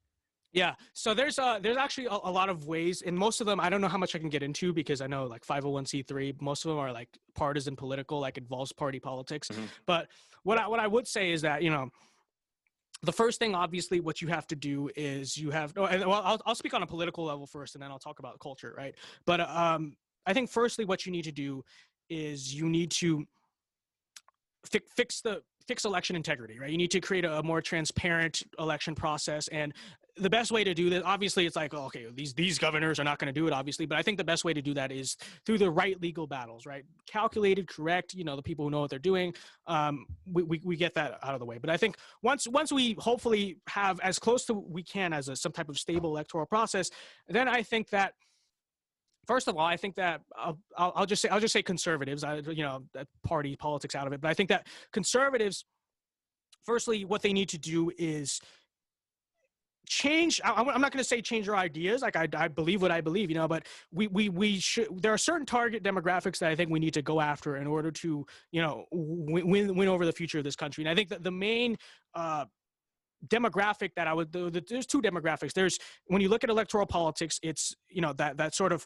Yeah. So there's actually a lot of ways, and most of them, I don't know how much I can get into because I know like 501c3, most of them are like partisan political, like involves party politics. Mm-hmm. But what I would say is that, the first thing, obviously, what you have to do is I'll speak on a political level first, and then I'll talk about culture, right? But I think firstly, what you need to do is you need to fix election integrity, right? You need to create a more transparent election process. And the best way to do that, obviously, it's like, okay, these governors are not going to do it, obviously, but I think the best way to do that is through the right legal battles, right? Calculated, correct, the people who know what they're doing. We get that out of the way. But I think once we hopefully have as close to we can as some type of stable electoral process, then I think that, first of all, I think that I'll just say conservatives, party politics out of it. But I think that conservatives, firstly, what they need to do is change. I'm not going to say change their ideas. Like I believe what I believe, but we should. There are certain target demographics that I think we need to go after in order to, win over the future of this country. And I think that the main demographic that I would do, there's two demographics. There's, when you look at electoral politics, it's, that sort of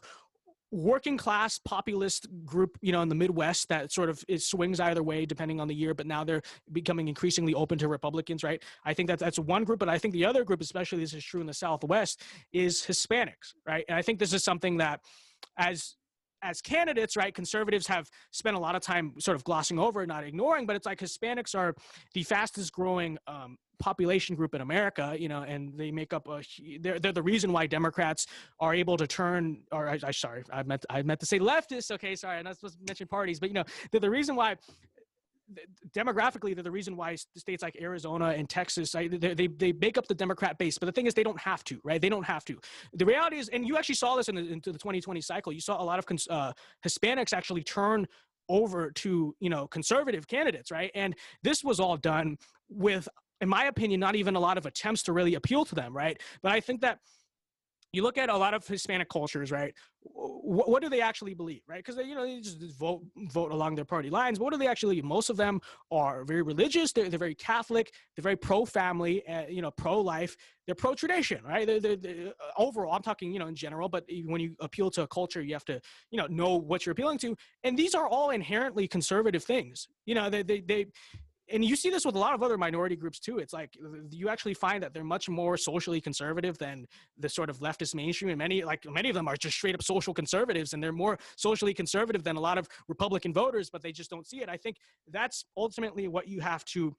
working class populist group, in the Midwest that sort of swings either way depending on the year, but now they're becoming increasingly open to Republicans, right? I think that's one group, but I think the other group, especially this is true in the Southwest, is Hispanics, right? And I think this is something that as candidates, right, conservatives have spent a lot of time sort of glossing over, not ignoring, but it's like Hispanics are the fastest growing population group in America, and they make up they're the reason why Democrats are able to turn, or I meant to say leftists. Okay, sorry, I'm not supposed to mention parties, but they're the reason why. Demographically, they're the reason why states like Arizona and Texas, they make up the Democrat base. But the thing is, they don't have to, right? They don't have to. The reality is, and you actually saw this into the 2020 cycle, you saw a lot of Hispanics actually turn over to, conservative candidates, right? And this was all done with, in my opinion, not even a lot of attempts to really appeal to them, right? But I think that you look at a lot of Hispanic cultures, right? What do they actually believe, right? Because they just vote along their party lines. But what do they actually? Most of them are very religious. They're very Catholic. They're very pro-family. Pro-life. They're pro-tradition, right? They're overall, I'm talking, in general. But when you appeal to a culture, you have to, know what you're appealing to. And these are all inherently conservative things. And you see this with a lot of other minority groups too. It's like you actually find that they're much more socially conservative than the sort of leftist mainstream. And many of them are just straight up social conservatives, and they're more socially conservative than a lot of Republican voters, but they just don't see it. I think that's ultimately what you have to,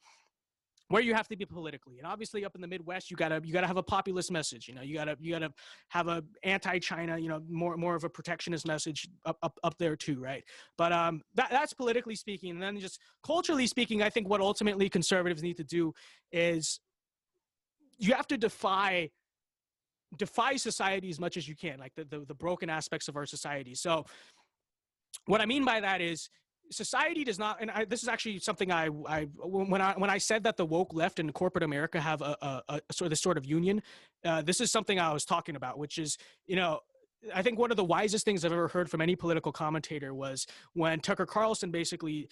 where you have to be politically. And obviously up in the Midwest, you gotta have a populist message. You gotta have a anti-China, more of a protectionist message up there too, right? But that's politically speaking. And then just culturally speaking, I think what ultimately conservatives need to do is you have to defy society as much as you can, like the broken aspects of our society. So what I mean by that is, society does not, and this is actually something when I said that the woke left and corporate America have a sort of union, this is something I was talking about, which is, I think one of the wisest things I've ever heard from any political commentator was when Tucker Carlson basically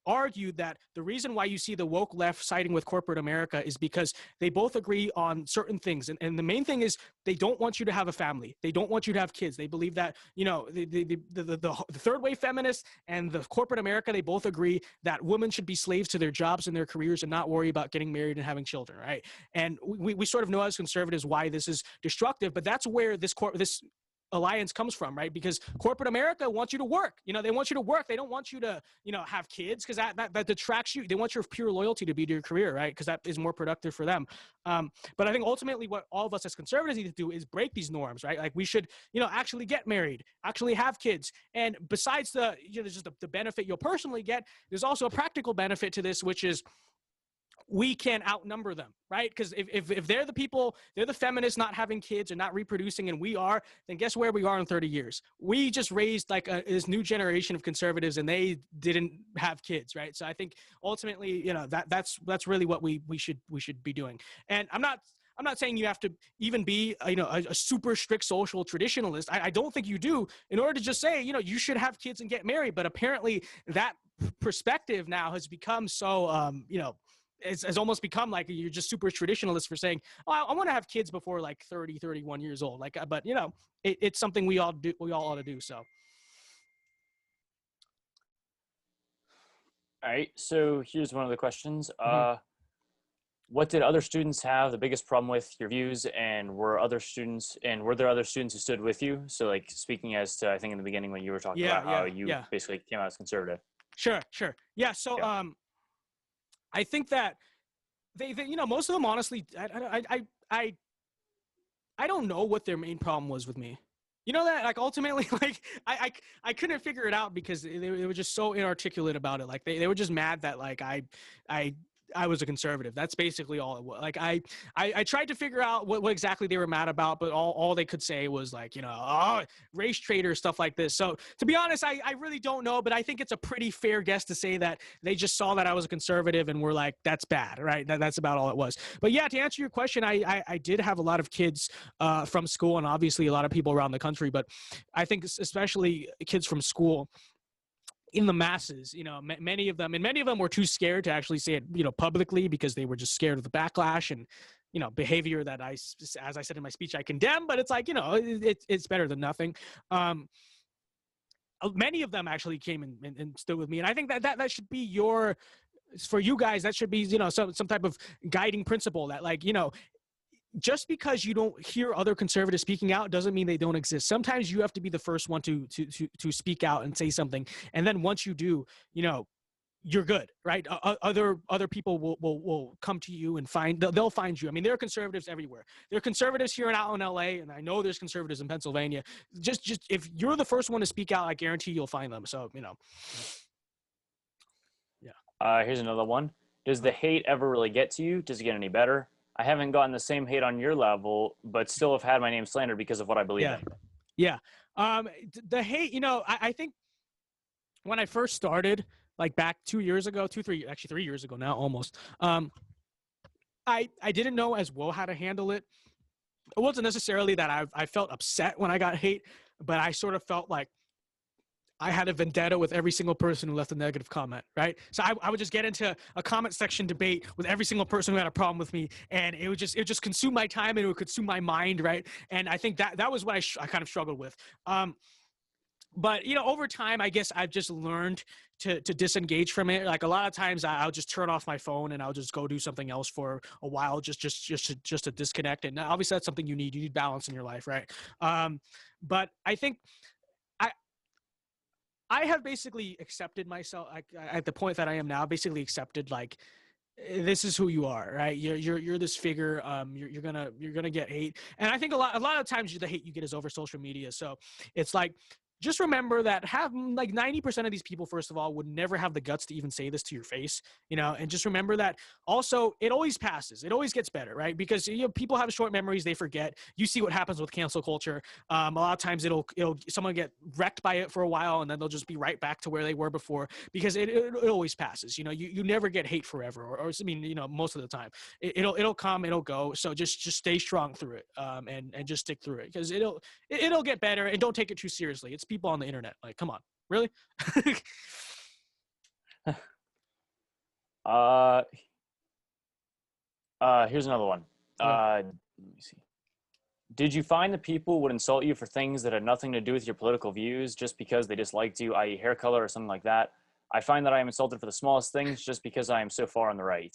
argued that the reason why you see the woke left siding with corporate America is because they both agree on certain things. And the main thing is they don't want you to have a family. They don't want you to have kids. They believe that, the third wave feminists and the corporate America, they both agree that women should be slaves to their jobs and their careers and not worry about getting married and having children, right? And we sort of know as conservatives why this is destructive, but that's where this alliance comes from, right? Because corporate America wants you to work. They want you to work. They don't want you to, have kids, because that detracts you. They want your pure loyalty to be to your career, right? Because that is more productive for them. But I think ultimately what all of us as conservatives need to do is break these norms, right? Like we should, actually get married, actually have kids. And besides just the benefit you'll personally get, there's also a practical benefit to this, which is we can outnumber them, right? Because if they're the people, they're the feminists not having kids and not reproducing, and we are, then guess where we are in 30 years? We just raised this new generation of conservatives, and they didn't have kids, right? So I think ultimately, that's really what we should be doing. And I'm not saying you have to even be, a super strict social traditionalist. I don't think you do, in order to just say, you should have kids and get married. But apparently that perspective now has become so, it's almost become like you're just super traditionalist for saying, oh, I want to have kids before like 30, 31 years old. But it's something we all ought to do. So. All right. So here's one of the questions. What did other students have the biggest problem with your views, and were there other students who stood with you? So like speaking as to, I think in the beginning when you were talking about how you basically came out as conservative. Sure. Yeah. So, I think that they most of them, honestly, I don't know what their main problem was with me. That, like, ultimately, like, I couldn't figure it out because they were just so inarticulate about it. Like they were just mad that like I was a conservative. That's basically all it was. Like I tried to figure out what exactly they were mad about, but all they could say was like, race traitor, stuff like this. So to be honest, I really don't know, but I think it's a pretty fair guess to say that they just saw that I was a conservative and were like, that's bad, right? That's about all it was. But yeah, to answer your question, I did have a lot of kids from school, and obviously a lot of people around the country, but I think especially kids from school, in the masses, many of them were too scared to actually say it, publicly, because they were just scared of the backlash and, behavior that as I said in my speech, I condemn, but it's like, it's better than nothing. Many of them actually came and stood with me. And I think that should be for you guys, that should be, some type of guiding principle that, like, just because you don't hear other conservatives speaking out doesn't mean they don't exist. Sometimes you have to be the first one to speak out and say something. And then once you do, you're good, right? Other people will come to you and they'll find you. I mean, there are conservatives everywhere. There are conservatives here out in LA, and I know there's conservatives in Pennsylvania. Just if you're the first one to speak out, I guarantee you'll find them. So, yeah. Here's another one. Does the hate ever really get to you? Does it get any better? I haven't gotten the same hate on your level, but still have had my name slandered because of what I believe in. Yeah. The hate, I think when I first started, like back 3 years ago now, almost, I didn't know as well how to handle it. It wasn't necessarily that I felt upset when I got hate, but I sort of felt like I had a vendetta with every single person who left a negative comment, right? So I would just get into a comment section debate with every single person who had a problem with me, and it would just consume my time, and it would consume my mind, right? And I think that was what I kind of struggled with. But over time, I guess I've just learned to disengage from it. Like a lot of times, I'll just turn off my phone and I'll just go do something else for a while, just to disconnect. And obviously, that's something you need balance in your life, right? But I think I have basically accepted myself at the point that I am now. Basically accepted, like, this is who you are, right? You're this figure. You're gonna get hate, and I think a lot of times the hate you get is over social media. So it's like just remember that like 90% of these people, first of all, would never have the guts to even say this to your face, and just remember that also it always passes. It always gets better, right? Because people have short memories. They forget. You see what happens with cancel culture. A lot of times it'll someone get wrecked by it for a while and then they'll just be right back to where they were before, because it always passes. You never get hate forever, or I mean, most of the time it'll come, it'll go. So just stay strong through it, and just stick through it, because it'll get better, and don't take it too seriously. It's people on the internet. Like, come on, really? Here's another one. Yeah. Let me see. Did you find that people would insult you for things that had nothing to do with your political views just because they disliked you, i.e. hair color or something like that? I find that I am insulted for the smallest things just because I am so far on the right.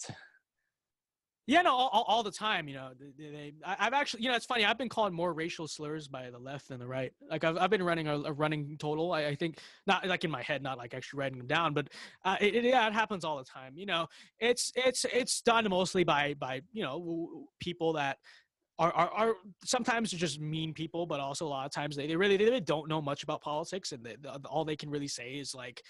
Yeah, no, all the time. I've actually, it's funny. I've been called more racial slurs by the left than the right. Like I've been running a running total. I think, not like in my head, not like actually writing them down, but it happens all the time. It's done mostly by people that are sometimes they're just mean people, but also a lot of times they really don't know much about politics, and all they can really say is like,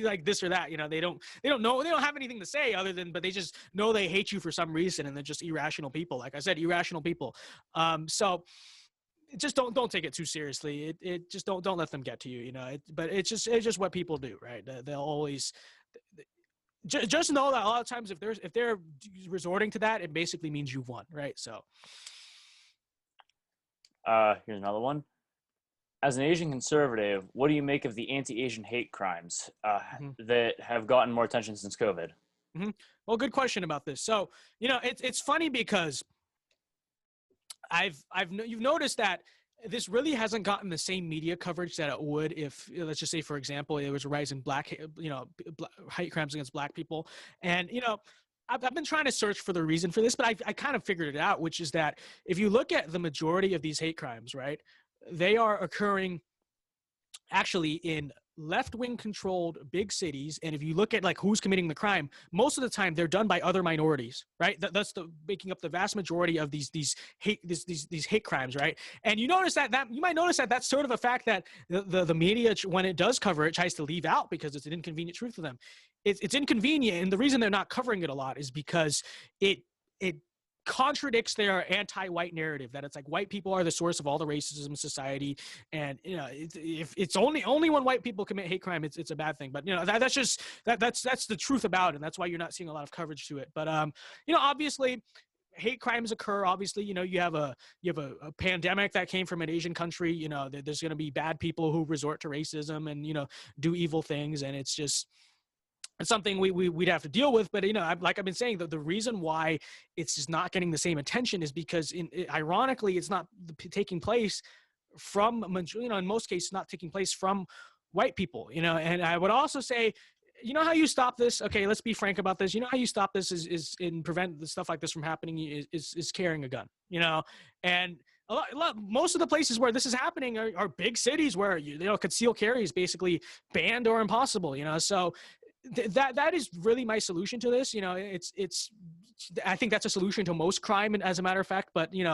like this or that. They don't know, they don't have anything to say other than, but they just know they hate you for some reason, and they're just irrational people. Like I said, irrational people. So just don't take it too seriously. It just don't let them get to you. But it's just what people do, right? They'll always just know that a lot of times if they're resorting to that, it basically means you've won, right? So here's another one. As an Asian conservative, what do you make of the anti-Asian hate crimes that have gotten more attention since COVID? Well, good question about this. So, it's funny because you've noticed that this really hasn't gotten the same media coverage that it would if, let's just say, for example, there was a rise in hate crimes against black people. And, I've been trying to search for the reason for this, but I kind of figured it out, which is that if you look at the majority of these hate crimes, right, they are occurring actually in left-wing controlled big cities. And if you look at like who's committing the crime, most of the time they're done by other minorities, right? That's making up the vast majority of these hate crimes, right? And you notice that you might notice that that's sort of a fact that the media, when it does cover it, tries to leave out because it's an inconvenient truth for them. It's inconvenient, and the reason they're not covering it a lot is because it contradicts their anti-white narrative that it's like white people are the source of all the racism in society, and if it's only when white people commit hate crime, it's a bad thing. But that's just that's the truth about it, and that's why you're not seeing a lot of coverage to it. But obviously hate crimes occur. Obviously, you have a pandemic that came from an Asian country. There's going to be bad people who resort to racism and do evil things, and it's something we'd have to deal with. But like I've been saying, the reason why it's just not getting the same attention is because ironically it's not taking place from in most cases not taking place from white people. And I would also say, how you stop this? Okay, let's be frank about this. How you stop this is in prevent the stuff like this from happening is carrying a gun. And most of the places where this is happening are big cities where concealed carry is basically banned or impossible. So that is really my solution to this. I think that's a solution to most crime, as a matter of fact. But you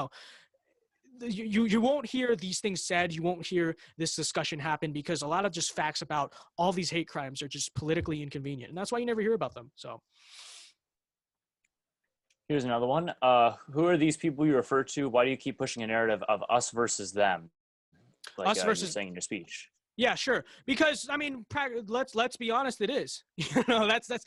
won't hear these things said. You won't hear this discussion happen because a lot of just facts about all these hate crimes are just politically inconvenient, and that's why you never hear about them. So here's another one. Who are these people you refer to? Why do you keep pushing a narrative of us versus them? Like us versus you're saying in your speech. Yeah, sure. Because I mean, let's be honest. It is. That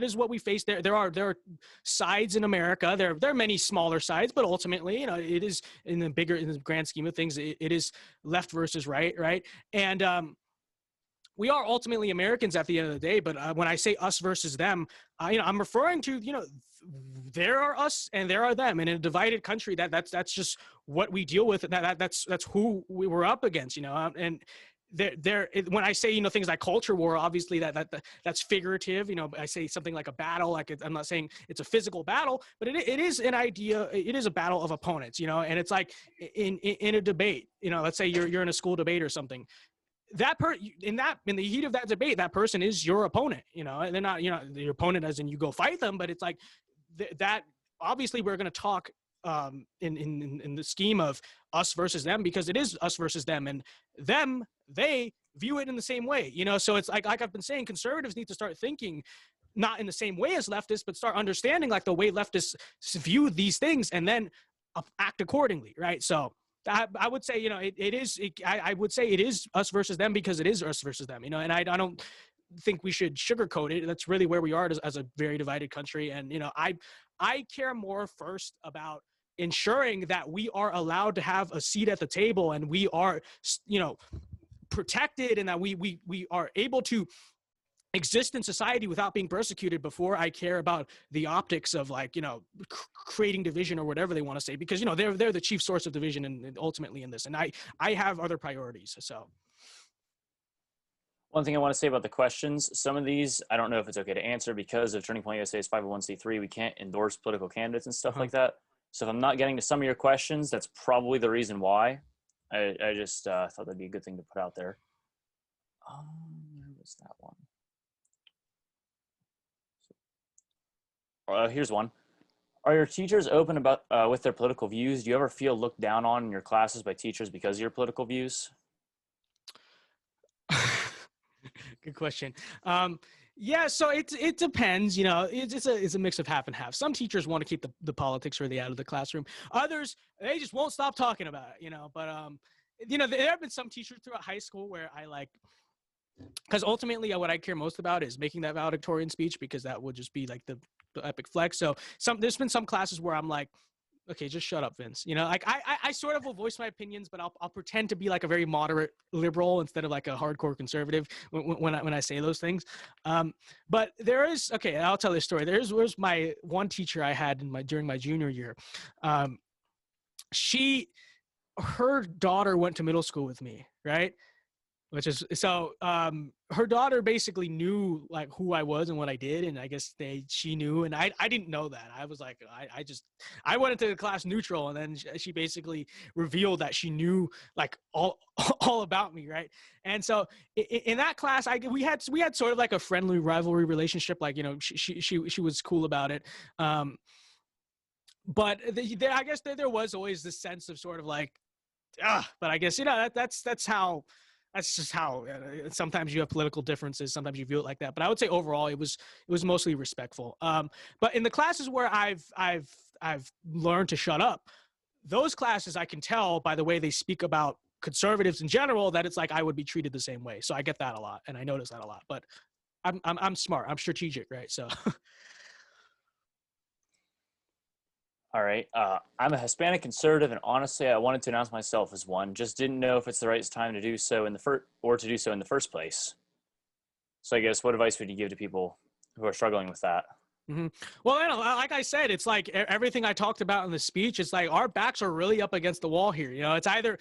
is what we face. There are sides in America. There are many smaller sides, but ultimately, it is in the grand scheme of things, it is left versus right, right? And we are ultimately Americans at the end of the day. But when I say us versus them, I'm referring to there are us and there are them, and in a divided country, that's just what we deal with. That's who we were up against, and when I say things like culture war, obviously that's figurative. I say something like a battle, like I'm not saying it's a physical battle, but it is an idea. It is a battle of opponents, and it's like in a debate. Let's say you're in a school debate or something. In the heat of that debate, that person is your opponent, and they're not, your opponent as in you go fight them, but it's like that obviously we're going to talk in the scheme of us versus them, because it is us versus them, and they view it in the same way, you know. So it's like I've been saying, conservatives need to start thinking not in the same way as leftists, but start understanding like the way leftists view these things, and then act accordingly, right? So I would say, you know, I would say it is us versus them, because it is us versus them, you know. And I don't think we should sugarcoat it. That's really where we are as a very divided country. And, you know, I care more first about ensuring that we are allowed to have a seat at the table, and we are, you know, protected, and that we are able to exist in society without being persecuted, before I care about the optics of, like, you know, creating division or whatever they want to say, because, you know, they're the chief source of division and ultimately in this. And I have other priorities. So One thing I want to say about the questions, some of these, I don't know if it's okay to answer because of Turning Point USA's 501c3. We can't endorse political candidates and stuff like that. So if I'm not getting to some of your questions, that's probably the reason why. I just thought that'd be a good thing to put out there. Where was that one? Here's one. Are your teachers open about with their political views? Do you ever feel looked down on in your classes by teachers because of your political views? Good question. Yeah, so it depends. You know, it's a mix of half and half. Some teachers want to keep the politics really out of the classroom. Others, they just won't stop talking about it. You know, but you know, there have been some teachers throughout high school where I like, because ultimately what I care most about is making that valedictorian speech, because that would just be like the epic flex. So there's been some classes where I'm like, okay, just shut up, Vince. You know, like I sort of will voice my opinions, but I'll pretend to be like a very moderate liberal instead of like a hardcore conservative when I say those things. But there is, okay, I'll tell this story. There's my one teacher I had during my junior year. Her daughter went to middle school with me, right? Which is so her daughter basically knew like who I was and what I did, and I guess she knew, and I didn't know that. I was like, I went into the class neutral, and then she basically revealed that she knew like all about me, right? And so in that class, we had sort of like a friendly rivalry relationship, like, you know, she was cool about it, but I guess there was always this sense of sort of like, but I guess, you know, that's just how sometimes you have political differences. Sometimes you view it like that. But I would say overall, it was mostly respectful. But in the classes where I've learned to shut up, those classes I can tell by the way they speak about conservatives in general that it's like I would be treated the same way. So I get that a lot, and I notice that a lot. But I'm smart. I'm strategic, right? So. All right. I'm a Hispanic conservative, and honestly, I wanted to announce myself as one. Just didn't know if it's the right time to do so in the first place. So I guess, what advice would you give to people who are struggling with that? Mm-hmm. Well, you know, like I said, it's like everything I talked about in the speech. It's like our backs are really up against the wall here. You know, it's either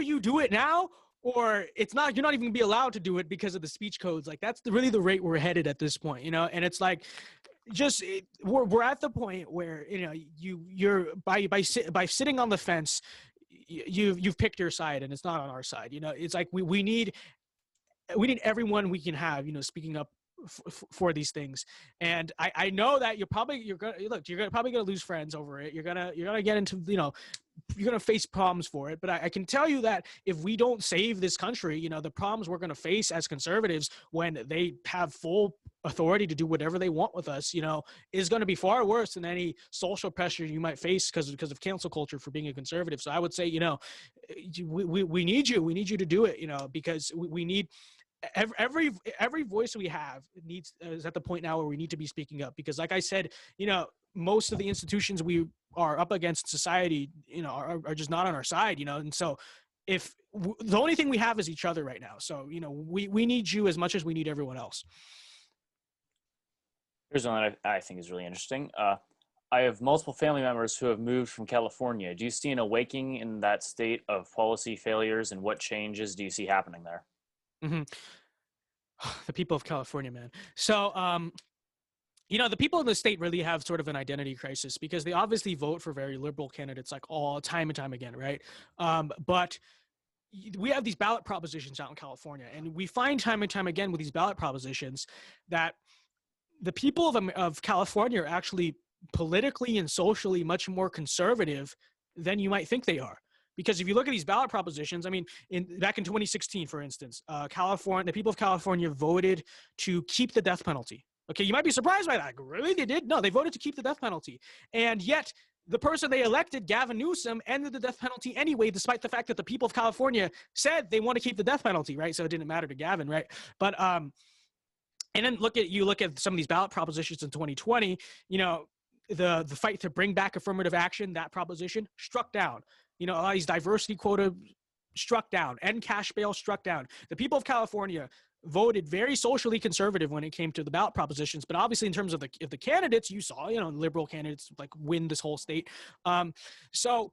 you do it now, or it's not. You're not even gonna be allowed to do it because of the speech codes. Like that's really the rate we're headed at this point. You know, and it's like, we're at the point where, you know, you're by sitting on the fence, you've picked your side, and it's not on our side. You know, it's like we need everyone we can have, you know, speaking up for these things. And I know that you're probably gonna lose friends over it. You're gonna get into, you know, you're going to face problems for it. But I can tell you that if we don't save this country, you know, the problems we're going to face as conservatives when they have full authority to do whatever they want with us, you know, is going to be far worse than any social pressure you might face because of cancel culture for being a conservative. So I would say, you know, we need you. We need you to do it, you know, because we need every voice we have is at the point now where we need to be speaking up, because like I said, you know, most of the institutions we are up against society, you know, are just not on our side, you know. And so if the only thing we have is each other right now, so, you know, we need you as much as we need everyone else. Here's one that I think is really interesting. I have multiple family members who have moved from California. Do you see an awakening in that state of policy failures, and what changes do you see happening there? Mm-hmm. The people of California, man. So, you know, the people in the state really have sort of an identity crisis because they obviously vote for very liberal candidates like all time and time again, right? But we have these ballot propositions out in California, and we find time and time again with these ballot propositions that the people of California are actually politically and socially much more conservative than you might think they are. Because if you look at these ballot propositions, I mean, back in 2016, for instance, California, the people of California voted to keep the death penalty. Okay, you might be surprised by that. Really, they did? No, they voted to keep the death penalty, and yet the person they elected, Gavin Newsom, ended the death penalty anyway, despite the fact that the people of California said they want to keep the death penalty, right? So it didn't matter to Gavin, right? But and then look at some of these ballot propositions in 2020. You know, the fight to bring back affirmative action, that proposition struck down. You know, a lot of these diversity quota struck down, and cash bail struck down. The people of California voted very socially conservative when it came to the ballot propositions, but obviously in terms of the candidates, you saw, you know, liberal candidates like win this whole state. So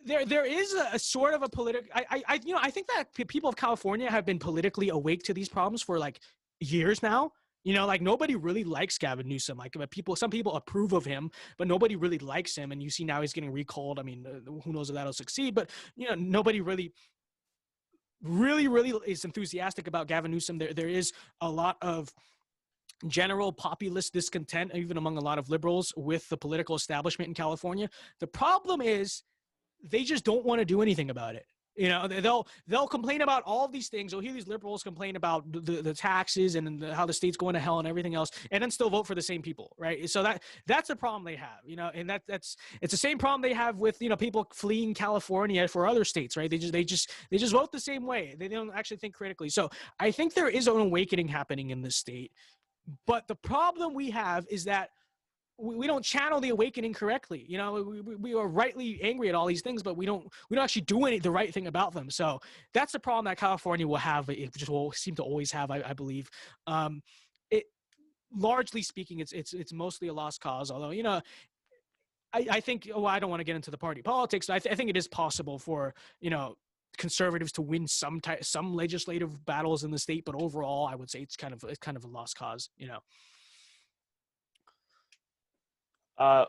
there is a sort of a political. I think that people of California have been politically awake to these problems for like years now. You know, like nobody really likes Gavin Newsom. Like some people approve of him, but nobody really likes him. And you see now he's getting recalled. I mean, who knows if that'll succeed? But you know, nobody really is enthusiastic about Gavin Newsom. There is a lot of general populist discontent, even among a lot of liberals, with the political establishment in California. The problem is they just don't want to do anything about it. You know, they'll complain about all of these things. You'll hear these liberals complain about the taxes and how the state's going to hell and everything else, and then still vote for the same people, right? So that's a problem they have, you know, and it's the same problem they have with, you know, people fleeing California for other states, right? They just vote the same way. They don't actually think critically. So I think there is an awakening happening in this state, but the problem we have is that we don't channel the awakening correctly. You know, we are rightly angry at all these things, but we don't actually do the right thing about them. So that's the problem that California will have. It just will seem to always have, I believe. It largely speaking, it's mostly a lost cause. Although, you know, I think, I don't want to get into the party politics. I think it is possible for, you know, conservatives to win some legislative battles in the state, but overall, I would say it's kind of a lost cause. You know.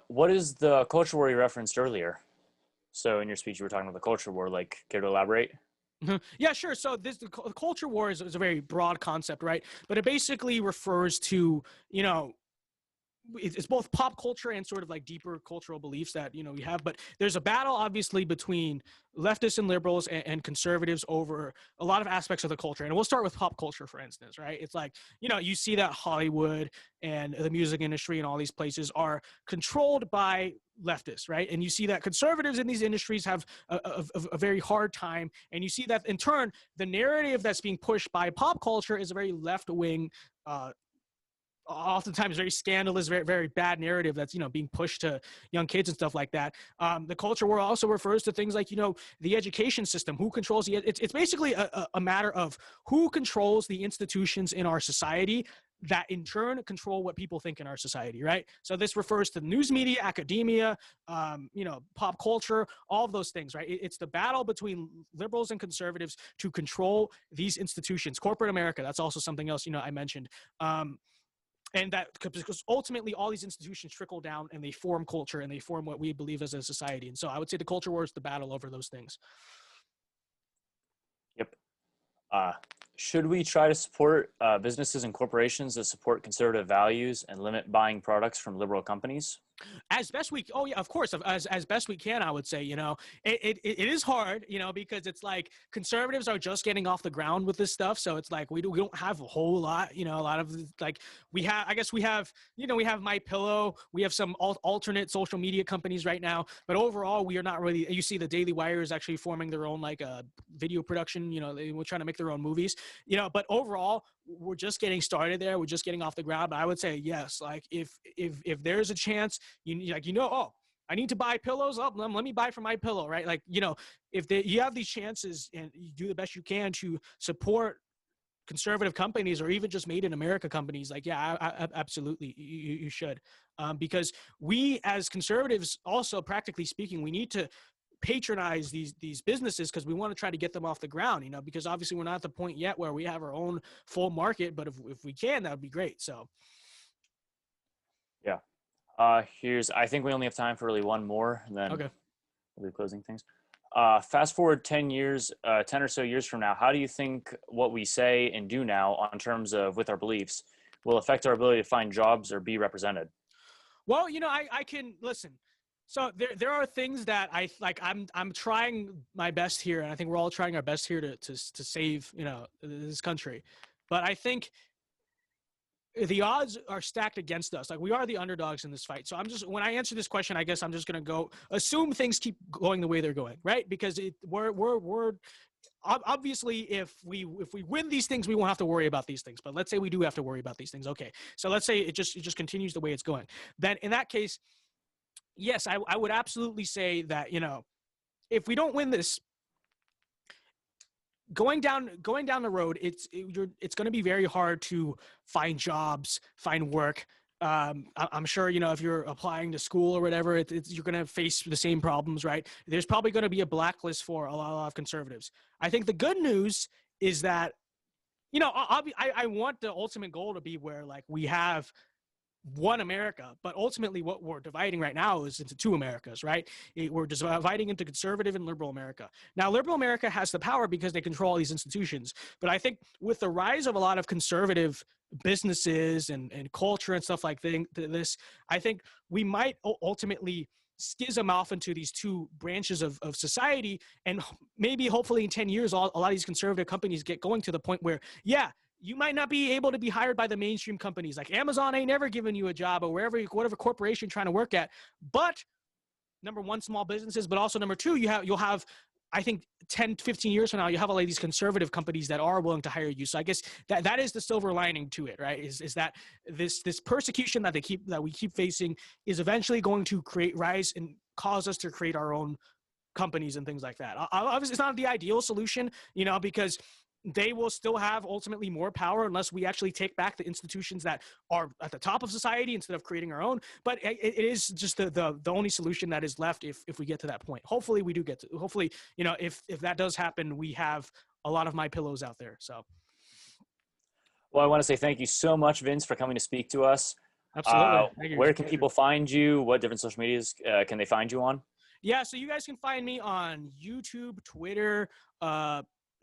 What is the culture war you referenced earlier? So in your speech, you were talking about the culture war. Like, care to elaborate? Yeah, sure. So the culture war is a very broad concept, right? But it basically refers to, you know, it's both pop culture and sort of like deeper cultural beliefs that, you know, we have. But there's a battle obviously between leftists and liberals and conservatives over a lot of aspects of the culture. And we'll start with pop culture, for instance, right? It's like, you know, you see that Hollywood and the music industry and all these places are controlled by leftists, right? And you see that conservatives in these industries have a very hard time. And you see that in turn, the narrative that's being pushed by pop culture is a very left-wing, oftentimes very scandalous, very, very bad narrative that's, you know, being pushed to young kids and stuff like that. The culture war also refers to things like, you know, the education system, who controls it's basically a matter of who controls the institutions in our society that in turn control what people think in our society, right? So this refers to news media, academia, you know, pop culture, all of those things, right? It's the battle between liberals and conservatives to control these institutions. Corporate America, that's also something else, you know, I mentioned. And that, because ultimately all these institutions trickle down and they form culture and they form what we believe as a society. And so I would say the culture war is the battle over those things. Yep. Should we try to support businesses and corporations that support conservative values and limit buying products from liberal companies? As best we, oh yeah, of course, as best we can, I would say. You know, it is hard, you know, because it's like conservatives are just getting off the ground with this stuff, so it's like we don't have a whole lot, you know, a lot of like we have, I guess we have, you know, we have My Pillow, we have some alternate social media companies right now, but overall we are not really. You see, the Daily Wire is actually forming their own like video production, you know, we're trying to make their own movies, you know, but overall we're just getting started there, we're just getting off the ground. But I would say yes, like if there's a chance, oh, I need to buy pillows. Oh, let me buy from My Pillow, right? Like, you know, if you have these chances and you do the best you can to support conservative companies or even just made in America companies, like, yeah, absolutely, you should, because we as conservatives also, practically speaking, we need to patronize these businesses because we want to try to get them off the ground, you know, because obviously we're not at the point yet where we have our own full market, but if we can, that would be great. So yeah. I think we only have time for really one more, and then okay. we'll be closing things. Fast forward 10 or so years from now, how do you think what we say and do now on terms of with our beliefs will affect our ability to find jobs or be represented? Well, I can listen. So there are things that I like. I'm trying my best here, and I think we're all trying our best here to save this country. But I think the odds are stacked against us. Like, we are the underdogs in this fight. So when I answer this question, I guess I'm just gonna go assume things keep going the way they're going, right? Because we're obviously, if we win these things, we won't have to worry about these things. But let's say we do have to worry about these things. Okay, so let's say it just continues the way it's going. Then in that case, yes, I would absolutely say that if we don't win this, going down the road, it's going to be very hard to find jobs, find work. I'm sure if you're applying to school or whatever, you're going to face the same problems, right? There's probably going to be a blacklist for a lot of conservatives. I think the good news is that I want the ultimate goal to be where, like, we have one America, but ultimately what we're dividing right now is into two Americas, right? We're dividing into conservative and liberal America. Now, liberal America has the power because they control all these institutions. But I think with the rise of a lot of conservative businesses and culture and stuff like this, I think we might ultimately schism off into these two branches of society. And maybe hopefully in 10 years, a lot of these conservative companies get going to the point where, yeah, you might not be able to be hired by the mainstream companies. Like Amazon ain't never giving you a job, or whatever corporation you're trying to work at. But number one, small businesses, but also number two, you'll have, I think 10, 15 years from now, you have all of these conservative companies that are willing to hire you. So I guess that is the silver lining to it, right? Is that this persecution that we keep facing is eventually going to rise and cause us to create our own companies and things like that. Obviously, it's not the ideal solution, because they will still have ultimately more power unless we actually take back the institutions that are at the top of society instead of creating our own. But it is just the only solution that is left if we get to that point. Hopefully we do get to, hopefully, if that does happen, we have a lot of my pillows out there. So. Well, I want to say thank you so much, Vince, for coming to speak to us. Absolutely. Where can people find you? What different social medias can they find you on? Yeah, so you guys can find me on YouTube, Twitter,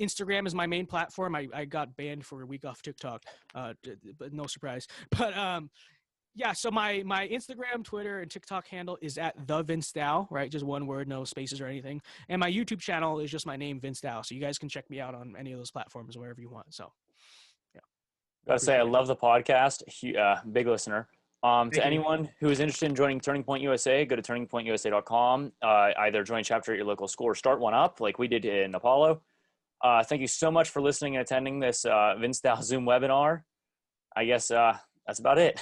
Instagram is my main platform. I got banned for a week off TikTok, but no surprise. But yeah, so my Instagram, Twitter, and TikTok handle is at thevincedao, right? Just one word, no spaces or anything. And my YouTube channel is just my name, Vince Dao. So you guys can check me out on any of those platforms, wherever you want. So, yeah. Gotta say, I love the podcast. Big listener. To anyone who is interested in joining Turning Point USA, go to turningpointusa.com. Either join a chapter at your local school or start one up like we did in Apollo. Thank you so much for listening and attending this Vince Dao Zoom webinar. I guess that's about it.